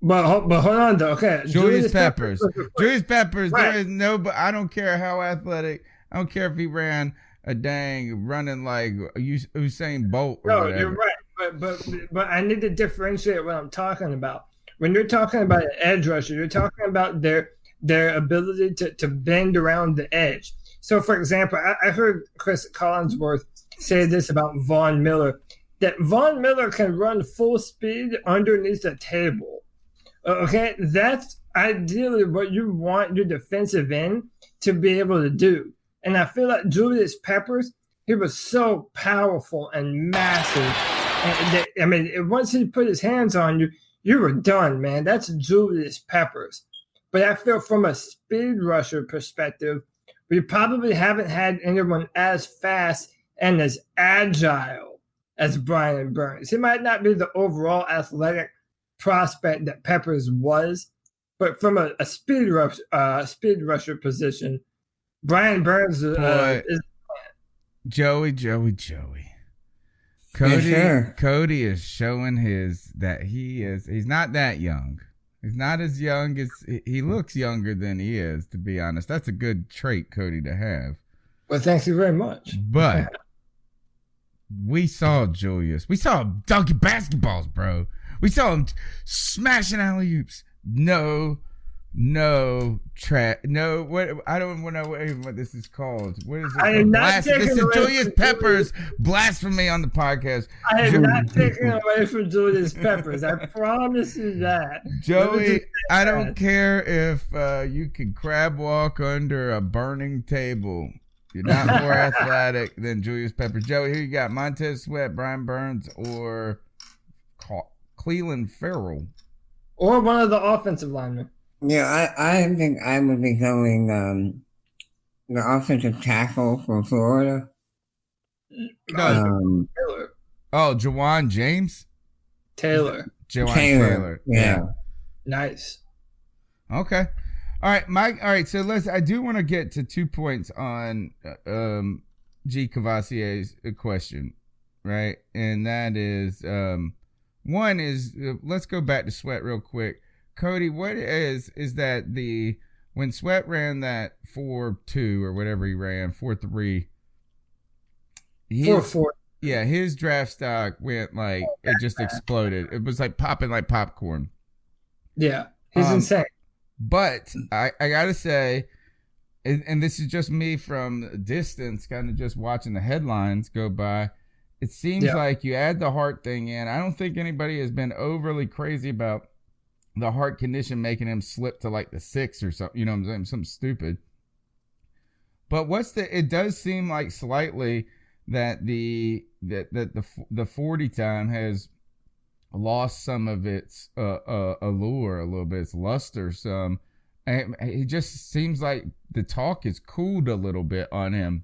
But hold on, though. Okay, Julius Peppers. Julius Peppers. Right. There is no. But I don't care how athletic. I don't care if he ran a running like Usain Bolt. Or whatever. You're right. But I need to differentiate what I'm talking about. When you're talking about an edge rusher, you're talking about their ability to bend around the edge. So, for example, I heard Chris Collinsworth say this about Von Miller, that Von Miller can run full speed underneath a table. Okay, that's ideally what you want your defensive end to be able to do. And I feel like Julius Peppers, he was so powerful and massive. And once he put his hands on you, you were done, man. That's Julius Peppers. But I feel from a speed rusher perspective, we probably haven't had anyone as fast and as agile as Brian Burns. He might not be the overall athletic prospect that Peppers was, but from a speed rusher position, Brian Burns is Joey. Cody is showing he's not that young. He's not as young as he looks younger than he is, to be honest. That's a good trait, Cody, to have. Well, thank you very much. But we saw Julius. We saw him dunking basketballs, bro. We saw him smashing alley-oops. No, what I don't know what this is called. What is it? I am not taking This is away Julius from Peppers blasphemy on the podcast. I am not taking away from Julius Peppers. I promise you that. Joey, I don't care if you can crab walk under a burning table. You're not more athletic than Julius Peppers. Joey, who you got? Montez Sweat, Brian Burns, or Cleveland Farrell? Or one of the offensive linemen. Yeah, I think I would be going the offensive tackle for Florida. Jawan James? Taylor. Jawan Taylor. Yeah. Nice. Okay. All right, Mike. All right, so I do want to get to 2 points on G. Cavassier's question, right? And that is, one is, let's go back to Sweat real quick. Cody, what is that when Sweat ran that 4.2 or whatever he ran, 4.3. 4.4. Yeah, his draft stock went it just exploded. It was like popping like popcorn. Yeah, he's insane. But I got to say, and this is just me from a distance, kind of just watching the headlines go by, it seems like you add the heart thing in. I don't think anybody has been overly crazy about the heart condition making him slip to like the 6 or something, you know what I'm saying? Something stupid. But it does seem like slightly that the 40 time has lost some of its allure a little bit, its luster some. And it just seems like the talk is cooled a little bit on him.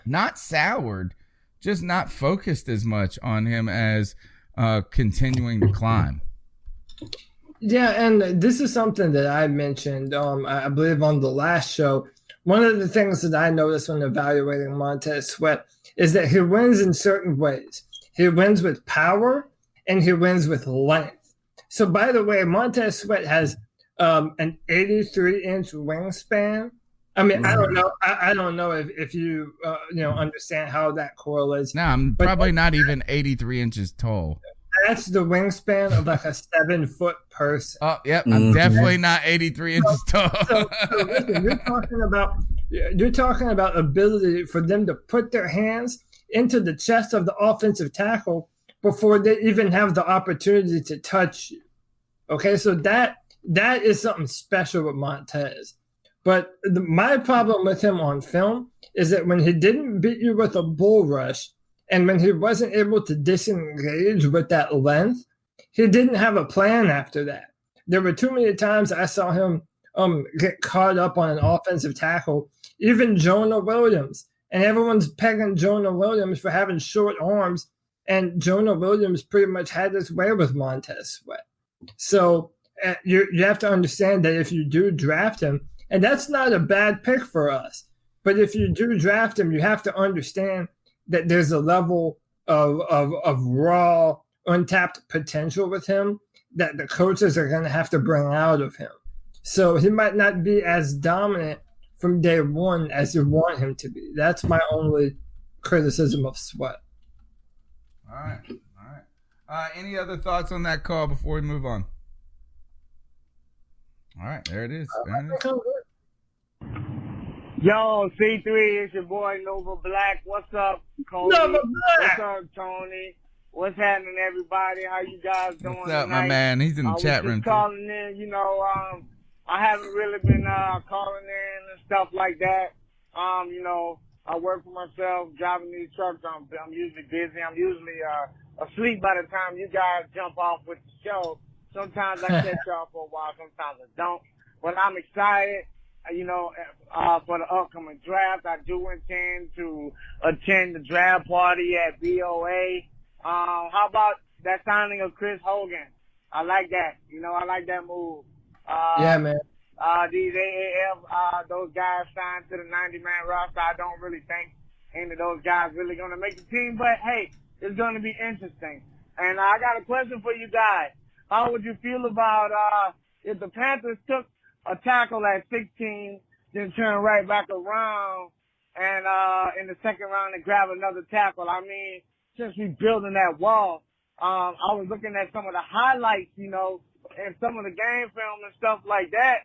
Not soured, just not focused as much on him as continuing to climb. Yeah, and this is something that I mentioned, I believe, on the last show. One of the things that I noticed when evaluating Montez Sweat is that he wins in certain ways. He wins with power, and he wins with length. So, by the way, Montez Sweat has an 83-inch wingspan. I mean, I don't know. I don't know if you understand how that correlates. No, I'm probably not even 83 inches tall. That's the wingspan of like a 7-foot person. Oh, yep. I'm definitely not 83 inches tall. So listen, you're talking about ability for them to put their hands into the chest of the offensive tackle before they even have the opportunity to touch you. Okay, so that is something special with Montez. But my problem with him on film is that when he didn't beat you with a bull rush, and when he wasn't able to disengage with that length, he didn't have a plan after that. There were too many times I saw him get caught up on an offensive tackle, even Jonah Williams. And everyone's pegging Jonah Williams for having short arms, and Jonah Williams pretty much had his way with Montez Sweat. So you have to understand that if you do draft him, and that's not a bad pick for us, but if you do draft him, you have to understand that there's a level of raw, untapped potential with him that the coaches are going to have to bring out of him. So he might not be as dominant from day one as you want him to be. That's my only criticism of Sweat. All right. Any other thoughts on that call before we move on? All right, there it is. Yo, C3, it's your boy Nova Black. What's up, Cody? Nova Black. What's up, Tony? What's happening, everybody? How you guys doing What's up, tonight? my man? He's in the chat room. I was just calling in, I haven't really been calling in and stuff like that. I work for myself, driving these trucks. I'm usually busy. I'm usually asleep by the time you guys jump off with the show. Sometimes I catch y'all for a while, sometimes I don't. But I'm excited. For the upcoming draft, I do intend to attend the draft party at BOA. How about that signing of Chris Hogan? I like that. I like that move. Yeah, man. These AAF, those guys signed to the 90-man roster. I don't really think any of those guys really going to make the team, but hey, it's going to be interesting. And I got a question for you guys. How would you feel about if the Panthers took a tackle at 16, then turn right back around and in the second round and grab another tackle? I mean, since we building that wall, I was looking at some of the highlights, and some of the game film and stuff like that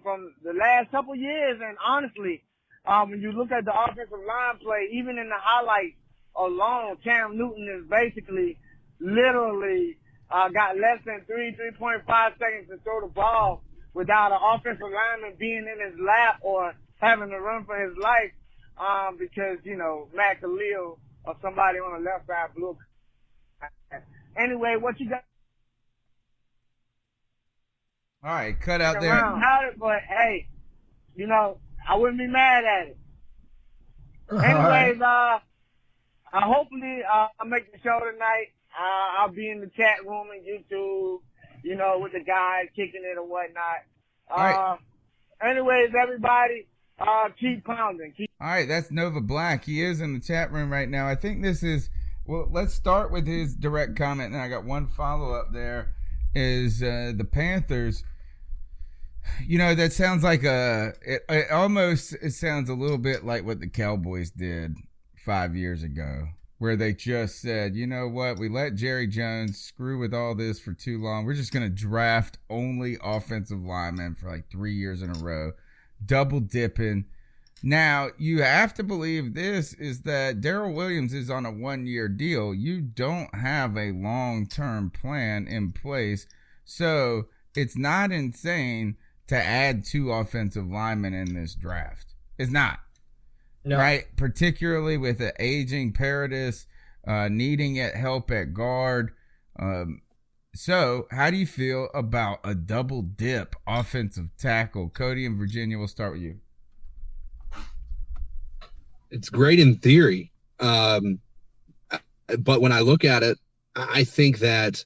from the last couple years. And honestly, when you look at the offensive line play, even in the highlights alone, Cam Newton is basically literally got less than 3.5 seconds to throw the ball without an offensive lineman being in his lap or having to run for his life because, Matt Khalil or somebody on the left side blew. Anyway, what you got? All right, cut out there. But, hey, I wouldn't be mad at it. Anyways, hopefully I'll make the show tonight. I'll be in the chat room and YouTube, with the guys kicking it and whatnot. Right. Anyways, everybody, keep pounding. All right, that's Nova Black. He is in the chat room right now. I think this is, well, let's start with his direct comment, and I got one follow-up there, is the Panthers. That sounds like it sounds a little bit like what the Cowboys did 5 years ago, where they just said, you know what, we let Jerry Jones screw with all this for too long. We're just going to draft only offensive linemen for like 3 years in a row, double dipping. Now, you have to believe this is that Darrell Williams is on a 1-year deal. You don't have a long-term plan in place. So it's not insane to add 2 offensive linemen in this draft. It's not. No. Right? Particularly with the aging Paradis, needing help at guard. So how do you feel about a double dip offensive tackle? Cody and Virginia, we'll start with you. It's great in theory. But when I look at it, I think that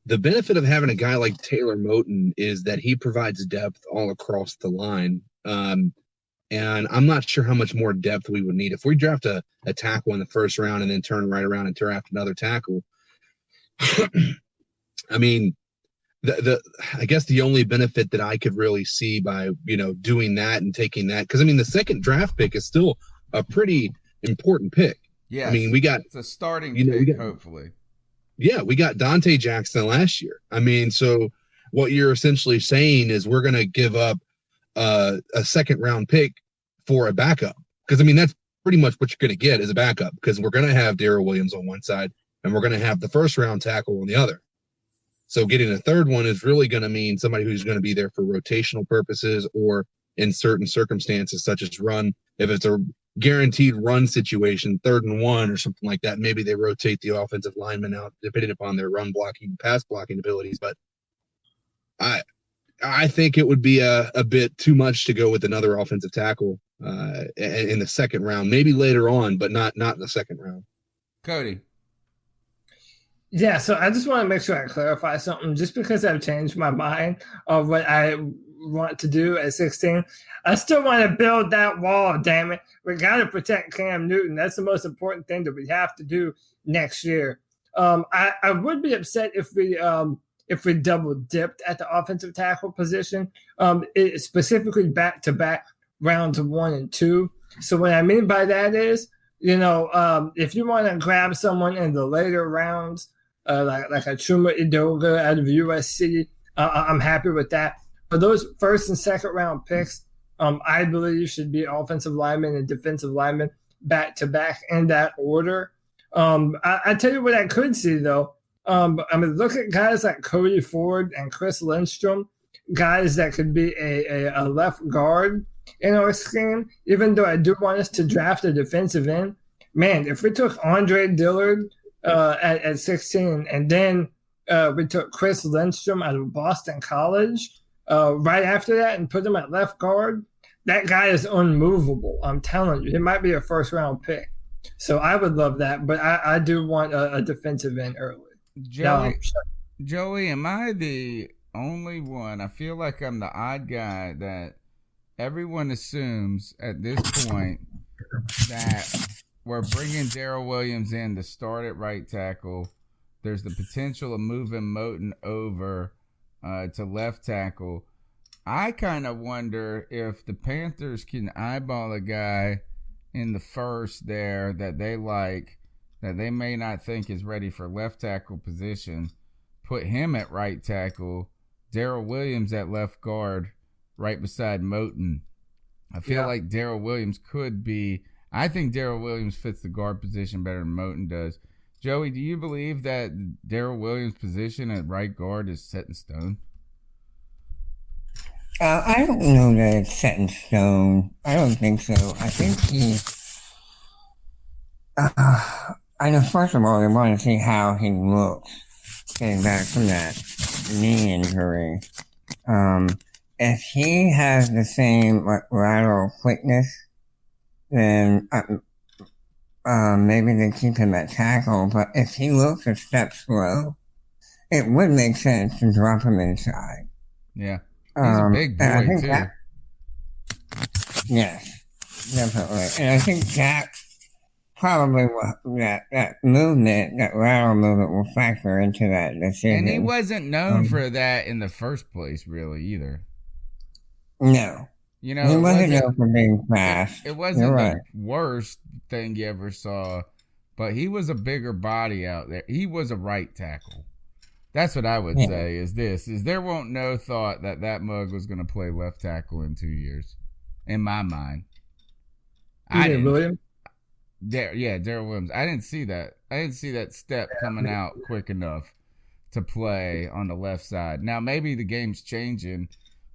the benefit of having a guy like Taylor Moton is that he provides depth all across the line. And I'm not sure how much more depth we would need. If we draft a tackle in the first round and then turn right around and draft another tackle, I mean, I guess the only benefit that I could really see by, doing that and taking that, because, I mean, the second draft pick is still a pretty important pick. Yeah. I mean, it's a starting pick, hopefully. Yeah, we got Dante Jackson last year. I mean, so what you're essentially saying is we're going to give up a second round pick for a backup, because I mean that's pretty much what you're going to get as a backup, because we're going to have Darrell Williams on one side and we're going to have the first round tackle on the other. So getting a third one is really going to mean somebody who's going to be there for rotational purposes, or in certain circumstances such as run. If it's a guaranteed run situation, 3rd and 1 or something like that, maybe they rotate the offensive lineman out depending upon their run blocking, pass blocking abilities. But I think it would be a bit too much to go with another offensive tackle in the second round, maybe later on, but not in the second round. Cody. Yeah, so I just want to make sure I clarify something. Just because I've changed my mind of what I want to do at 16, I still want to build that wall, damn it. We got to protect Cam Newton. That's the most important thing that we have to do next year. I would be upset if we double dipped at the offensive tackle position, specifically back-to-back rounds 1 and 2. So what I mean by that is, if you want to grab someone in the later rounds, like a Chuma Edoga out of USC, I'm happy with that. But those first and second round picks, I believe should be offensive linemen and defensive linemen back-to-back in that order. I tell you what I could see, though. I mean, look at guys like Cody Ford and Chris Lindstrom, guys that could be a left guard in our scheme, even though I do want us to draft a defensive end. Man, if we took Andre Dillard at 16 and then we took Chris Lindstrom out of Boston College right after that and put him at left guard, that guy is unmovable. I'm telling you, it might be a first-round pick. So I would love that, but I do want a defensive end early. Joey, am I the only one? I feel like I'm the odd guy that everyone assumes at this point that we're bringing Darrell Williams in to start at right tackle. There's the potential of moving Moton over to left tackle. I kind of wonder if the Panthers can eyeball a guy in the first there that they like, that they may not think is ready for left tackle position, put him at right tackle, Darrell Williams at left guard, right beside Moton. I feel like Darrell Williams could be. I think Darrell Williams fits the guard position better than Moton does. Joey, do you believe that Darrell Williams' position at right guard is set in stone? I don't know that it's set in stone. I don't think so. I think I know, first of all, they want to see how he looks getting back from that knee injury. If he has the same lateral quickness, then maybe they keep him at tackle. But if he looks a step slow, it would make sense to drop him inside. Yeah. He's a big boy, too. Yes, definitely. And I think that probably that movement, that lateral movement, will factor into that decision. And he wasn't known for that in the first place, really, either. No. You know, he wasn't known for being fast. It wasn't the worst thing you ever saw but he was a bigger body out there. He was a right tackle. That's what I would say is there won't no thought that mug was going to play left tackle in 2 years, in my mind. Williams? Daryl Williams. I didn't see that. I didn't see that step coming out quick enough to play on the left side. Now, maybe the game's changing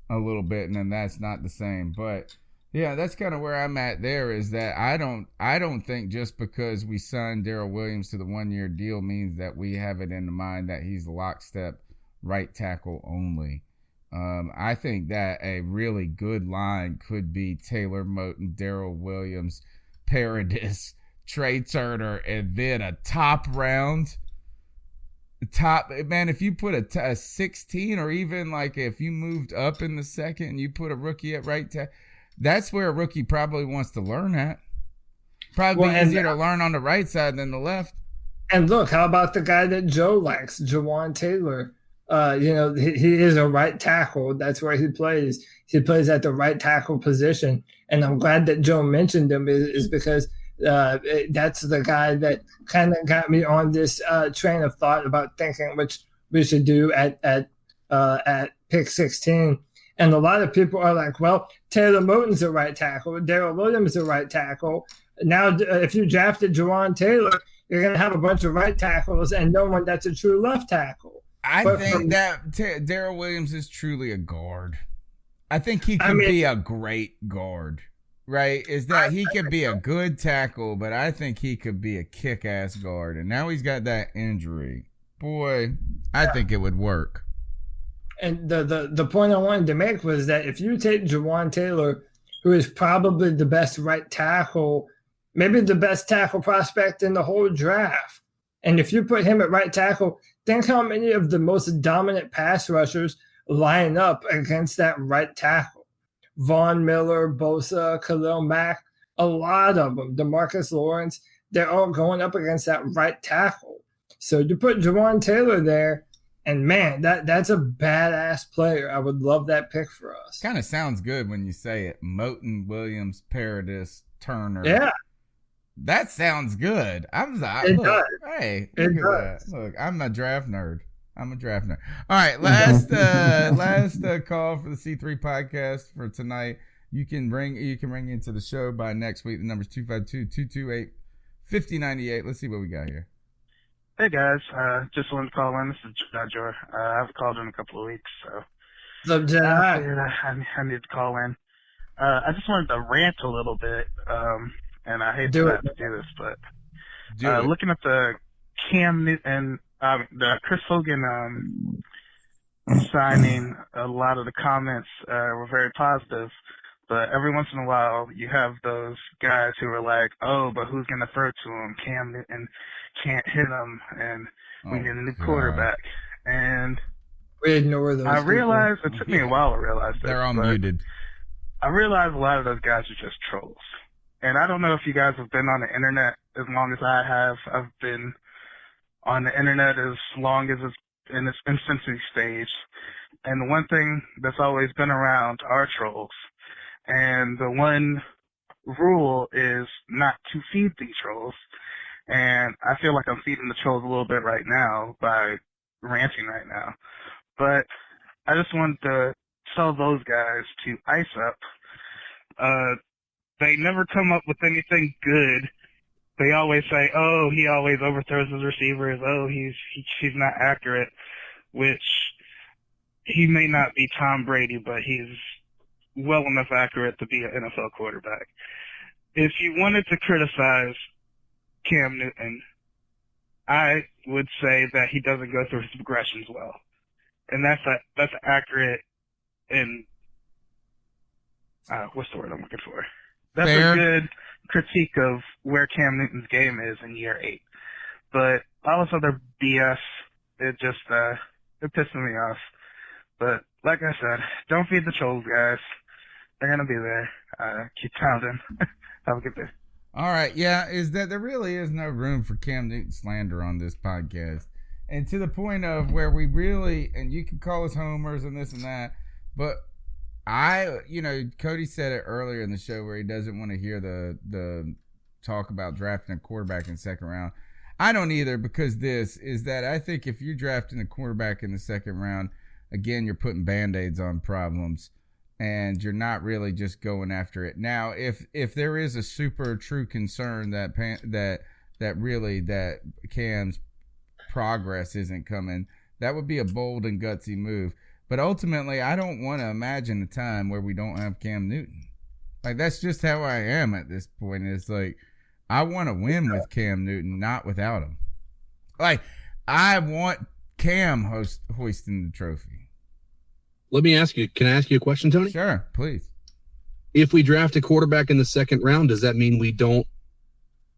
a little bit, and then that's not the same. But, yeah, that's kind of where I'm at there is that I don't think just because we signed Daryl Williams to the 1-year deal means that we have it in the mind that he's lockstep right tackle only. I think that a really good line could be Taylor Moton, Daryl Williams, Paradis, Trey Turner, and then a top round. Man, if you put a 16 or even like if you moved up in the second and you put a rookie at right tackle, that's where a rookie probably wants to learn at. Probably easier to learn on the right side than the left. And look, how about the guy that Joe likes, Jawan Taylor? He is a right tackle. That's where he plays. He plays at the right tackle position. And I'm glad that Joe mentioned him is because that's the guy that kind of got me on this train of thought about thinking which we should do at pick 16. And a lot of people are like, well, Taylor Moton's a right tackle. Daryl Williams is a right tackle. Now, if you drafted Jawan Taylor, you're going to have a bunch of right tackles and no one that's a true left tackle. I think that Daryl Williams is truly a guard. I think he could be a great guard, right? Is that he could be a good tackle, but I think he could be a kick-ass guard. And now he's got that injury. Boy, I think it would work. And the point I wanted to make was that if you take Jawan Taylor, who is probably the best right tackle, maybe the best tackle prospect in the whole draft, and if you put him at right tackle, think how many of the most dominant pass rushers line up against that right tackle. Von Miller, Bosa, Khalil Mack, a lot of them, DeMarcus Lawrence, they're all going up against that right tackle. So you put Jawan Taylor there, and man, that's a badass player. I would love that pick for us. Kind of sounds good when you say it. Moton, Williams, Paradis, Turner. Yeah. That sounds good. It does. Hey, look at that. Look, I'm a draft nerd. All right, last call for the C3 podcast for tonight. You can ring into the show by next week. The number's 252-228-5098. Let's see what we got here. Hey guys, just wanted to call in. This is Joe. I haven't called in a couple of weeks, so I figured I need to call in. I just wanted to rant a little bit, and I hate to have to do this, but looking at the Cam Newton, the Chris Hogan signing, a lot of the comments were very positive. But every once in a while, you have those guys who are like, "Oh, but who's going to throw to him? Cam Newton can't hit him, and we need a new quarterback." And we ignore those. I realized it took me a while to realize that they're all muted. I realized a lot of those guys are just trolls. And I don't know if you guys have been on the internet as long as I have. I've been on the internet as long as it's in its infancy stage. And the one thing that's always been around are trolls. And the one rule is not to feed these trolls. And I feel like I'm feeding the trolls a little bit right now by ranting right now. But I just wanted to tell those guys to ice up. They never come up with anything good. They always say, "Oh, he always overthrows his receivers. Oh, he's not accurate," which he may not be Tom Brady, but he's well enough accurate to be an NFL quarterback. If you wanted to criticize Cam Newton, I would say that he doesn't go through his progressions well. And that's accurate in, what's the word I'm looking for? That's Fair. a good critique of where Cam Newton's game is in year 8. But all this other BS, it just, it pisses me off. But like I said, don't feed the trolls, guys. They're going to be there. Keep pounding. Have a good day. All right. Yeah, is that there really is no room for Cam Newton slander on this podcast. And to the point of where we really, and you can call us homers and this and that, but Cody said it earlier in the show where he doesn't want to hear the talk about drafting a quarterback in the second round. I don't either, because this is that I think if you're drafting a quarterback in the second round, again, you're putting Band-Aids on problems, and you're not really just going after it. Now, if there is a super true concern that Cam's progress isn't coming, that would be a bold and gutsy move. But ultimately, I don't want to imagine a time where we don't have Cam Newton. Like, that's just how I am at this point. It's like, I want to win with Cam Newton, not without him. Like, I want Cam hoisting the trophy. Let me ask you, can I ask you a question, Tony? Sure, please. If we draft a quarterback in the second round, does that mean we don't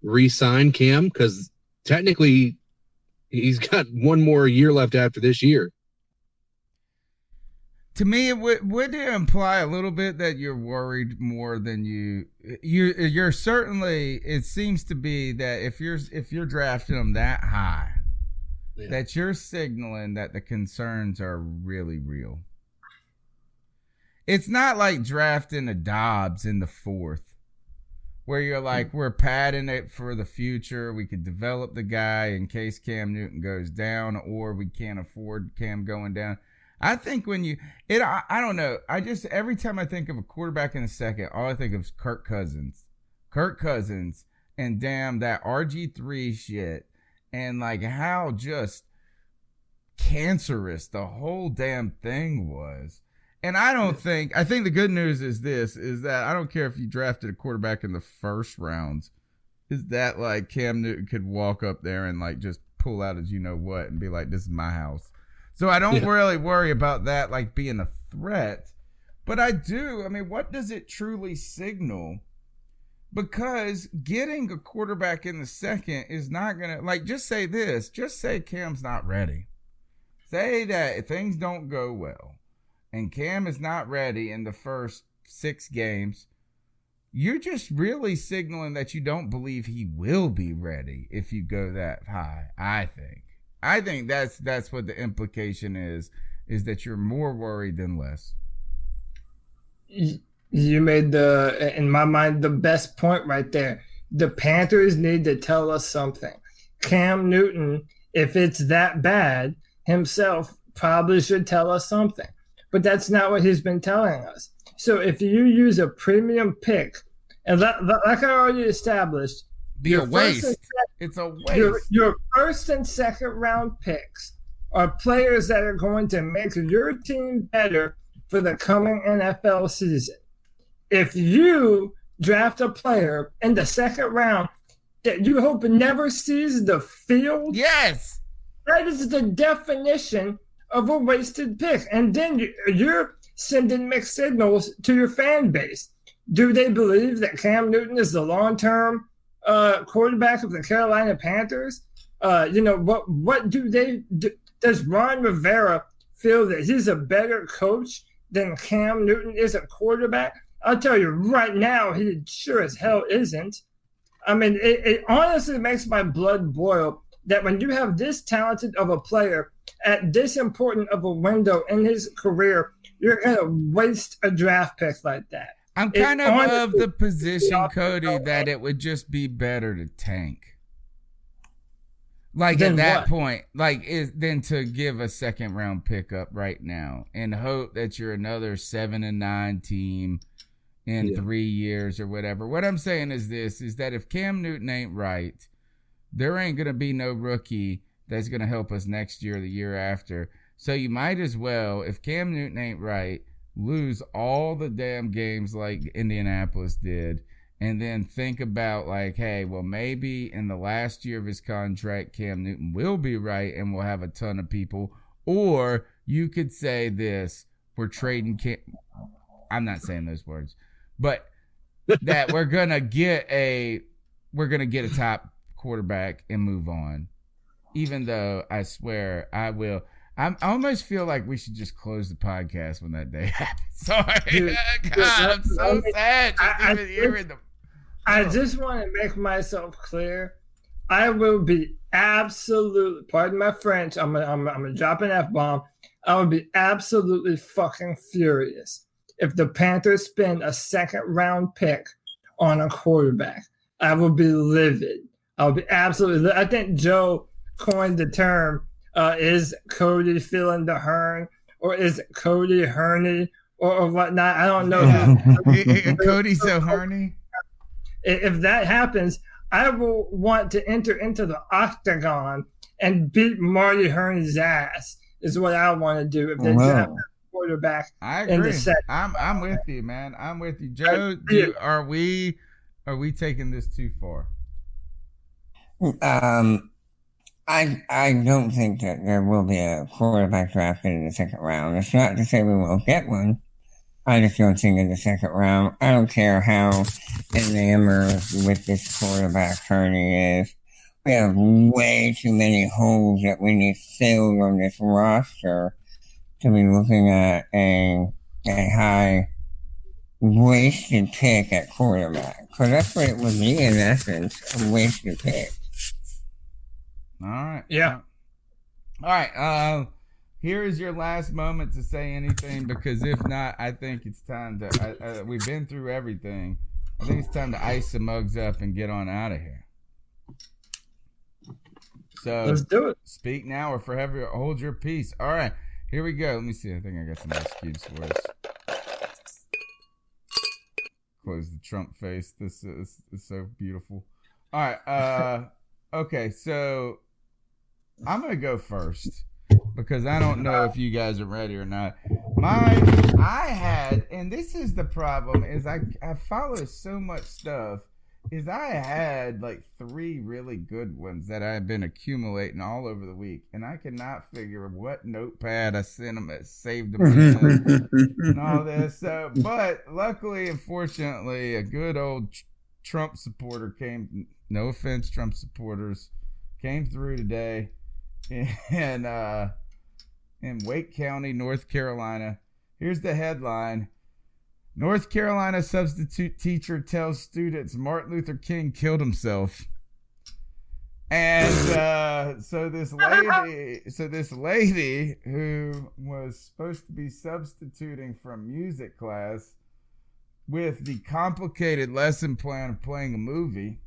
re-sign Cam? Because technically, he's got one more year left after this year. To me, it would imply a little bit that you're worried more than you're certainly. It seems to be that if you're drafting him that high, that you're signaling that the concerns are really real. It's not like drafting a Dobbs in the 4th, where you're like, we're padding it for the future. We could develop the guy in case Cam Newton goes down, or we can't afford Cam going down. I think I don't know. Every time I think of a quarterback in the second, all I think of is Kirk Cousins, and damn that RG3 shit, and like how just cancerous the whole damn thing was. And I think the good news is that I don't care if you drafted a quarterback in the first rounds, is that like Cam Newton could walk up there and like just pull out as you know what and be like, this is my house. So I don't really worry about that like being a threat, but I do. I mean, what does it truly signal? Because getting a quarterback in the second is not going to, like, just say this. Just say Cam's not ready. Say that things don't go well and Cam is not ready in the first 6 games. You're just really signaling that you don't believe he will be ready if you go that high, I think. I think that's what the implication is that you're more worried than less. You made in my mind, the best point right there. The Panthers need to tell us something. Cam Newton, if it's that bad, himself probably should tell us something. But that's not what he's been telling us. So if you use a premium pick, and like I already established, be a waste. It's a waste. Your first and second round picks are players that are going to make your team better for the coming NFL season. If you draft a player in the second round that you hope never sees the field, yes, that is the definition of a wasted pick. And then you're sending mixed signals to your fan base. Do they believe that Cam Newton is the long-term quarterback of the Carolina Panthers? What do they do? Does Ron Rivera feel that he's a better coach than Cam Newton is a quarterback? I'll tell you right now, he sure as hell isn't. I mean, it honestly makes my blood boil that when you have this talented of a player at this important of a window in his career, you're going to waste a draft pick like that. I'm kind of the position, Cody, that it would just be better to tank. Like at that point, than to give a second round pickup right now and hope that you're another 7-9 team in 3 years or whatever. What I'm saying is that if Cam Newton ain't right, there ain't going to be no rookie that's going to help us next year or the year after. So you might as well, if Cam Newton ain't right, lose all the damn games like Indianapolis did, and then think about like, hey, well, maybe in the last year of his contract, Cam Newton will be right and we'll have a ton of people. Or you could say this, we're trading Cam. I'm not saying those words, but that we're going to get a top quarterback and move on. Even though I swear I will. I almost feel like we should just close the podcast when that day happens. Sorry. Dude, God, I'm so sad. I just want to make myself clear. I will be absolutely, pardon my French, I'm gonna drop an F-bomb. I would be absolutely fucking furious if the Panthers spend a second round pick on a quarterback. I will be livid. I'll be absolutely. I think Joe coined the term. Is Cody feeling the Hern, or is Cody Hurney, or whatnot? I don't know. Cody's so Hurney. If that happens, I will want to enter into the octagon and beat Marty Hurney's ass. Is what I want to do if they draft a quarterback. I agree. I'm with you, man. I'm with you, Joe. Are we taking this too far? I don't think that there will be a quarterback drafted in the second round. It's not to say we won't get one. I just don't think in the second round. I don't care how enamored with this quarterback Hurney is. We have way too many holes that we need filled on this roster to be looking at a high wasted pick at quarterback. Because that's what it would be in essence, a wasted pick. All right. Yeah. All right. Here is your last moment to say anything, because if not, I think it's time to. We've been through everything. I think it's time to ice the mugs up and get on out of here. So let's do it. Speak now or forever hold your peace. All right. Here we go. Let me see. I think I got some excuse for us. Close the Trump face. This is so beautiful. All right. Okay. So I'm going to go first because I don't know if you guys are ready or not. And this is the problem, is I follow so much stuff, is I had like 3 really good ones that I've been accumulating all over the week, and I cannot figure what notepad I sent them, saved them in, and all this. So, but luckily and fortunately, a good old Trump supporter came. No offense, Trump supporters, came through today, in Wake County, North Carolina. Here's the headline. North Carolina substitute teacher tells students Martin Luther King killed himself. And so this lady who was supposed to be substituting from music class with the complicated lesson plan of playing a movie,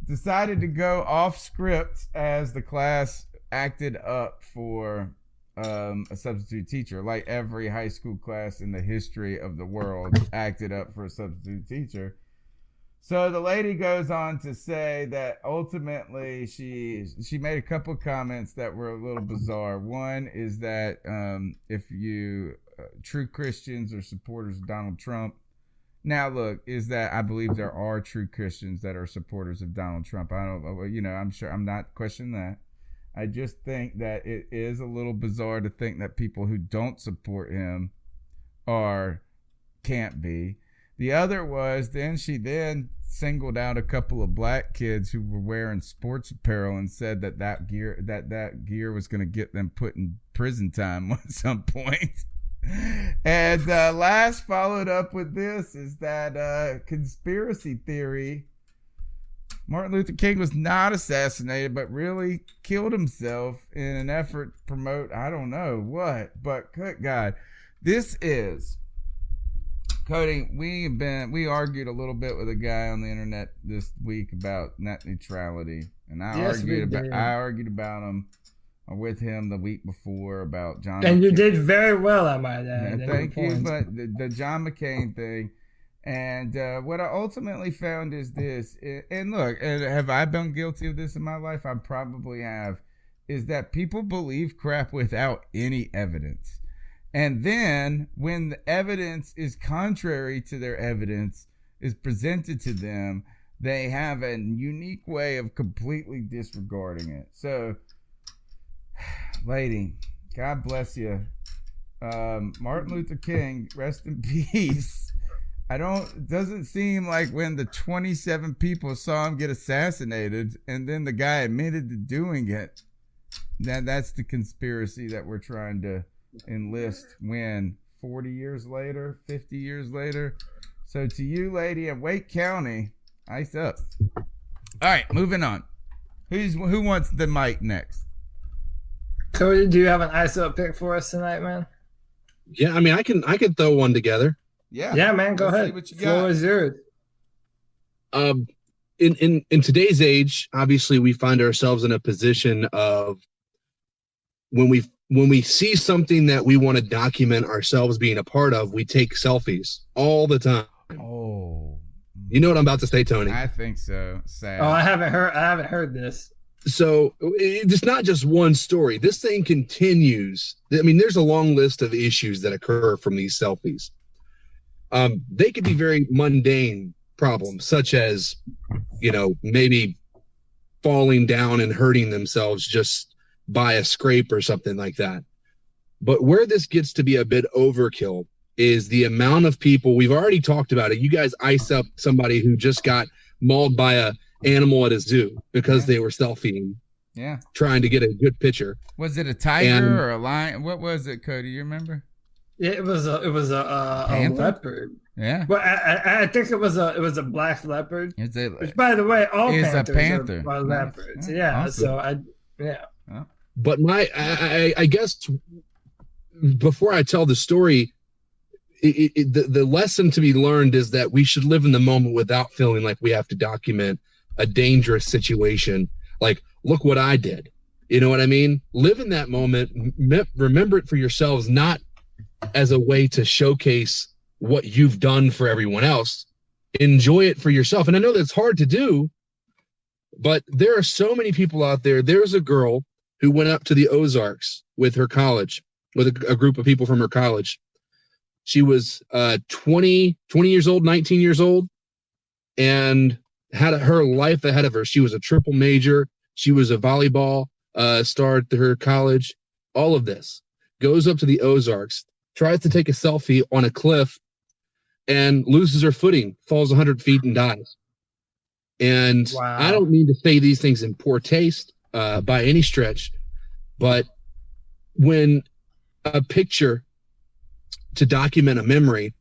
decided to go off script as the class acted up for a substitute teacher, like every high school class in the history of the world acted up for a substitute teacher. So the lady goes on to say that ultimately she made a couple of comments that were a little bizarre. One is that if you true Christians or supporters of Donald Trump, now look, is that I believe there are true Christians that are supporters of Donald Trump. I don't, I'm sure, I'm not questioning that. I just think that it is a little bizarre to think that people who don't support him can't be. The other was, she singled out a couple of black kids who were wearing sports apparel and said that gear was going to get them put in prison time at some point. And last followed up with this is that conspiracy theory. Martin Luther King was not assassinated, but really killed himself in an effort to promote, I don't know what, but good God. This is, Cody, we argued a little bit with a guy on the internet this week about net neutrality. And I argued about him with him the week before about John and McCain. You did very well, I might add. Yeah, thank you, but the John McCain thing. And what I ultimately found is this, and look, have I been guilty of this in my life? I probably have, is that people believe crap without any evidence. And then when the evidence is contrary to their evidence is presented to them, they have a unique way of completely disregarding it. So, lady, God bless you. Martin Luther King, rest in peace. It doesn't seem like when the 27 people saw him get assassinated and then the guy admitted to doing it, that's the conspiracy that we're trying to enlist when 40 years later, 50 years later. So to you, lady, in Wake County, ice up. All right, moving on. Who wants the mic next? Cody, do you have an ice up pick for us tonight, man? Yeah, I mean, I can throw one together. Yeah, man, go ahead. What you Floor got. is yours. In today's age, obviously we find ourselves in a position of when we see something that we want to document ourselves being a part of, we take selfies all the time. Oh, you know what I'm about to say, Tony? I think so. Sad. Oh, I haven't heard this. So it's not just one story. This thing continues. I mean, there's a long list of issues that occur from these selfies. They could be very mundane problems, such as, maybe falling down and hurting themselves just by a scrape or something like that. But where this gets to be a bit overkill is the amount of people, we've already talked about it. You guys ice up somebody who just got mauled by a animal at a zoo because they were selfieing. Yeah. Trying to get a good picture. Was it a tiger or a lion? What was it, Cody? You remember? It was a leopard. Yeah. Well, I think it was a black leopard. Which, by the way, all is panthers a panther. are leopards. Yeah. Awesome. So But I guess before I tell the story, the lesson to be learned is that we should live in the moment without feeling like we have to document a dangerous situation. Like, look what I did. You know what I mean? Live in that moment. Remember it for yourselves, not as a way to showcase what you've done for everyone else. Enjoy it for yourself. And I know that's hard to do, but there are so many people out there. There's a girl who went up to the Ozarks with her college, with a group of people from her college. She was 20 years old, 19 years old, and had her life ahead of her. She was a triple major. She was a volleyball star at her college. All of this. Goes up to the Ozarks, tries to take a selfie on a cliff, and loses her footing, falls 100 feet and dies. And I don't mean to say these things in poor taste by any stretch, but when a picture to document a memory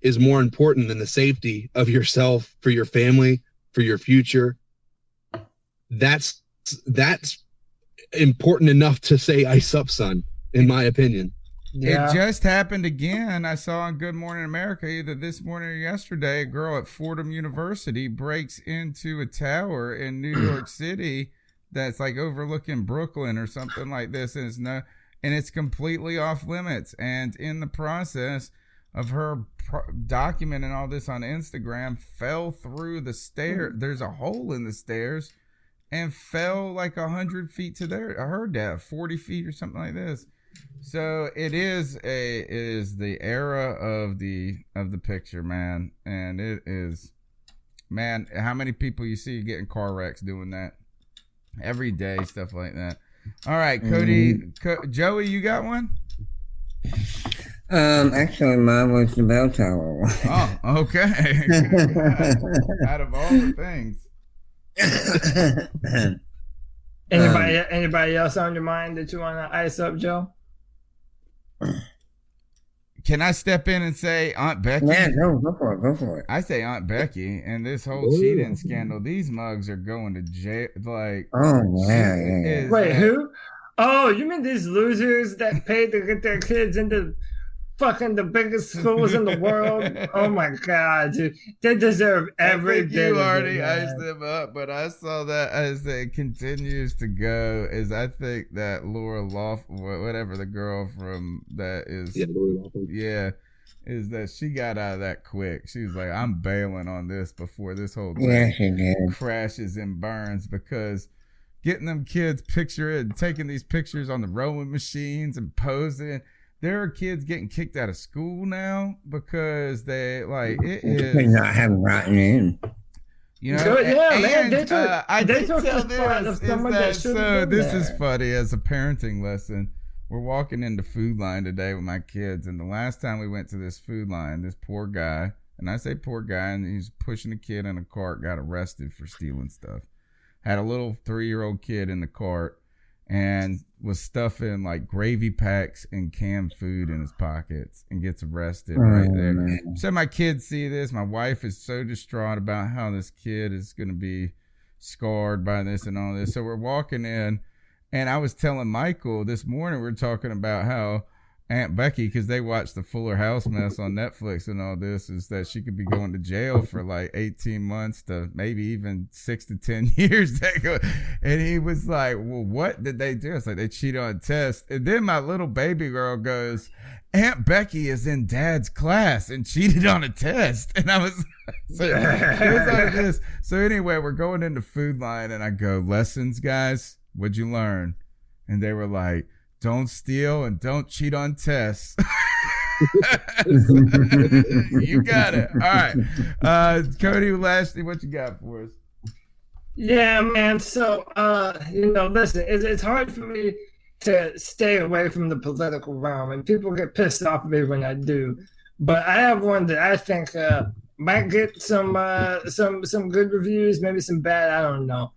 is more important than the safety of yourself, for your family, for your future, that's important enough to say ice up, son, in my opinion. Yeah. It just happened again. I saw on Good Morning America either this morning or yesterday, a girl at Fordham University breaks into a tower in New York City that's like overlooking Brooklyn or something like this, and it's completely off limits. And in the process of her documenting all this on Instagram, fell through the stair. There's a hole in the stairs, and fell like 100 feet to her death, 40 feet or something like this. So it is the era of the picture, man. And it is, man, how many people you see getting car wrecks doing that every day, stuff like that. All right, Cody, Joey, you got one? Actually, mine was the bell tower. Oh, okay. Out of all the things. Anybody else on your mind that you want to ice up, Joe? Can I step in and say Aunt Becky? Yeah, go for it. I say Aunt Becky, and this whole cheating scandal. These mugs are going to jail. Like, yeah. Wait, who? Oh, you mean these losers that paid to get their kids into fucking the biggest schools in the world? Oh my God, dude. They deserve every bit of it. You already iced them up, but I saw that as it continues to go, is I think that Laura whatever the girl from that is, is that she got out of that quick. She was like, I'm bailing on this before this whole thing crashes and burns, because getting them kids taking these pictures on the rowing machines and posing. There are kids getting kicked out of school now because they not having gotten in. You know, so, man, they took this is funny as a parenting lesson. We're walking into Food Line today with my kids, and the last time we went to this Food Line, this poor guy, and I say poor guy, and he's pushing a kid in a cart, got arrested for stealing stuff. Had a little 3-year-old kid in the cart, and was stuffing like gravy packs and canned food in his pockets, and gets arrested right there. Man. So my kids see this. My wife is so distraught about how this kid is going to be scarred by this and all this. So we're walking in, and I was telling Michael this morning, we're talking about how Aunt Becky, because they watched the Fuller House mess on Netflix and all this, is that she could be going to jail for like 18 months to maybe even 6 to 10 years. And he was like, well, what did they do? It's like they cheated on a test. And then my little baby girl goes, Aunt Becky is in Dad's class and cheated on a test. And I was so, it was like this. So anyway, we're going into Food Line and I go, lessons, guys, what'd you learn? And they were like, don't steal and don't cheat on tests. You got it. All right. Cody, lastly, what you got for us? Yeah, man. So, listen, it's hard for me to stay away from the political realm, and people get pissed off at me when I do. But I have one that I think might get some good reviews, maybe some bad. I don't know.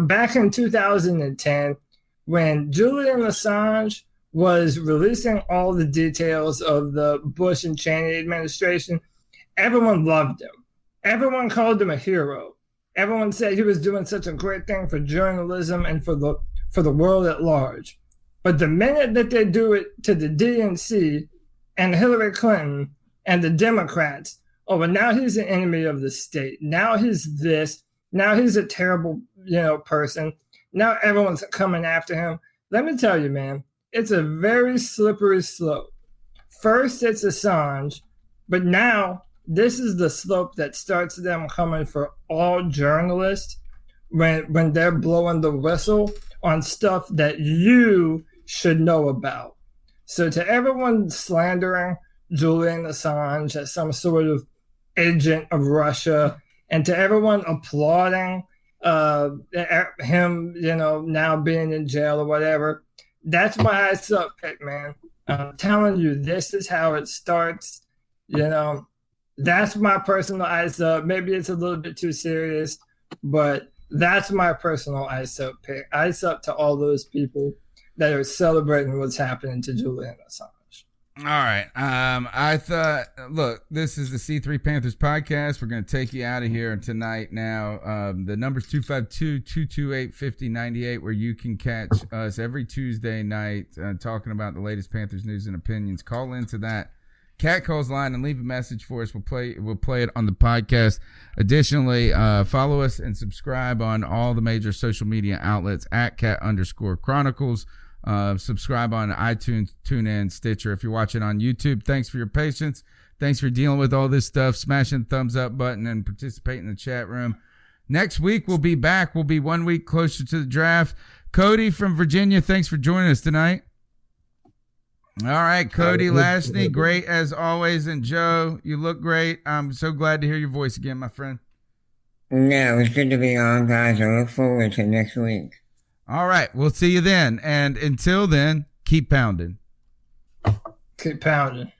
Back in 2010, when Julian Assange was releasing all the details of the Bush and Cheney administration, everyone loved him. Everyone called him a hero. Everyone said he was doing such a great thing for journalism and for the world at large. But the minute that they do it to the DNC and Hillary Clinton and the Democrats, oh, well, now he's an enemy of the state. Now he's this. Now he's a terrible, person. Now everyone's coming after him. Let me tell you, man, it's a very slippery slope. First, it's Assange, but now this is the slope that starts them coming for all journalists when they're blowing the whistle on stuff that you should know about. So to everyone slandering Julian Assange as some sort of agent of Russia, and to everyone applauding him, now being in jail or whatever, that's my ice up pick, man. I'm telling you, this is how it starts. That's my personal ice up. Maybe it's a little bit too serious, but that's my personal ice up pick. Ice up to all those people that are celebrating what's happening to Julian Assange. All right. I thought, look, this is the C3 Panthers podcast. We're going to take you out of here tonight now. The number's 252-228-5098, where you can catch us every Tuesday night talking about the latest Panthers news and opinions. Call into that Cat Calls line and leave a message for us. We'll play it on the podcast. Additionally, follow us and subscribe on all the major social media outlets at @Cat_Chronicles. Subscribe on iTunes, TuneIn, Stitcher. If you're watching on YouTube, thanks for your patience. Thanks for dealing with all this stuff, smashing the thumbs up button and participating in the chat room. Next week, we'll be back. We'll be 1 week closer to the draft. Cody from Virginia, thanks for joining us tonight. All right, Cody Lashney, great as always. And Joe, you look great. I'm so glad to hear your voice again, my friend. Yeah, it was good to be on, guys. I look forward to next week. All right, we'll see you then. And until then, keep pounding. Keep pounding.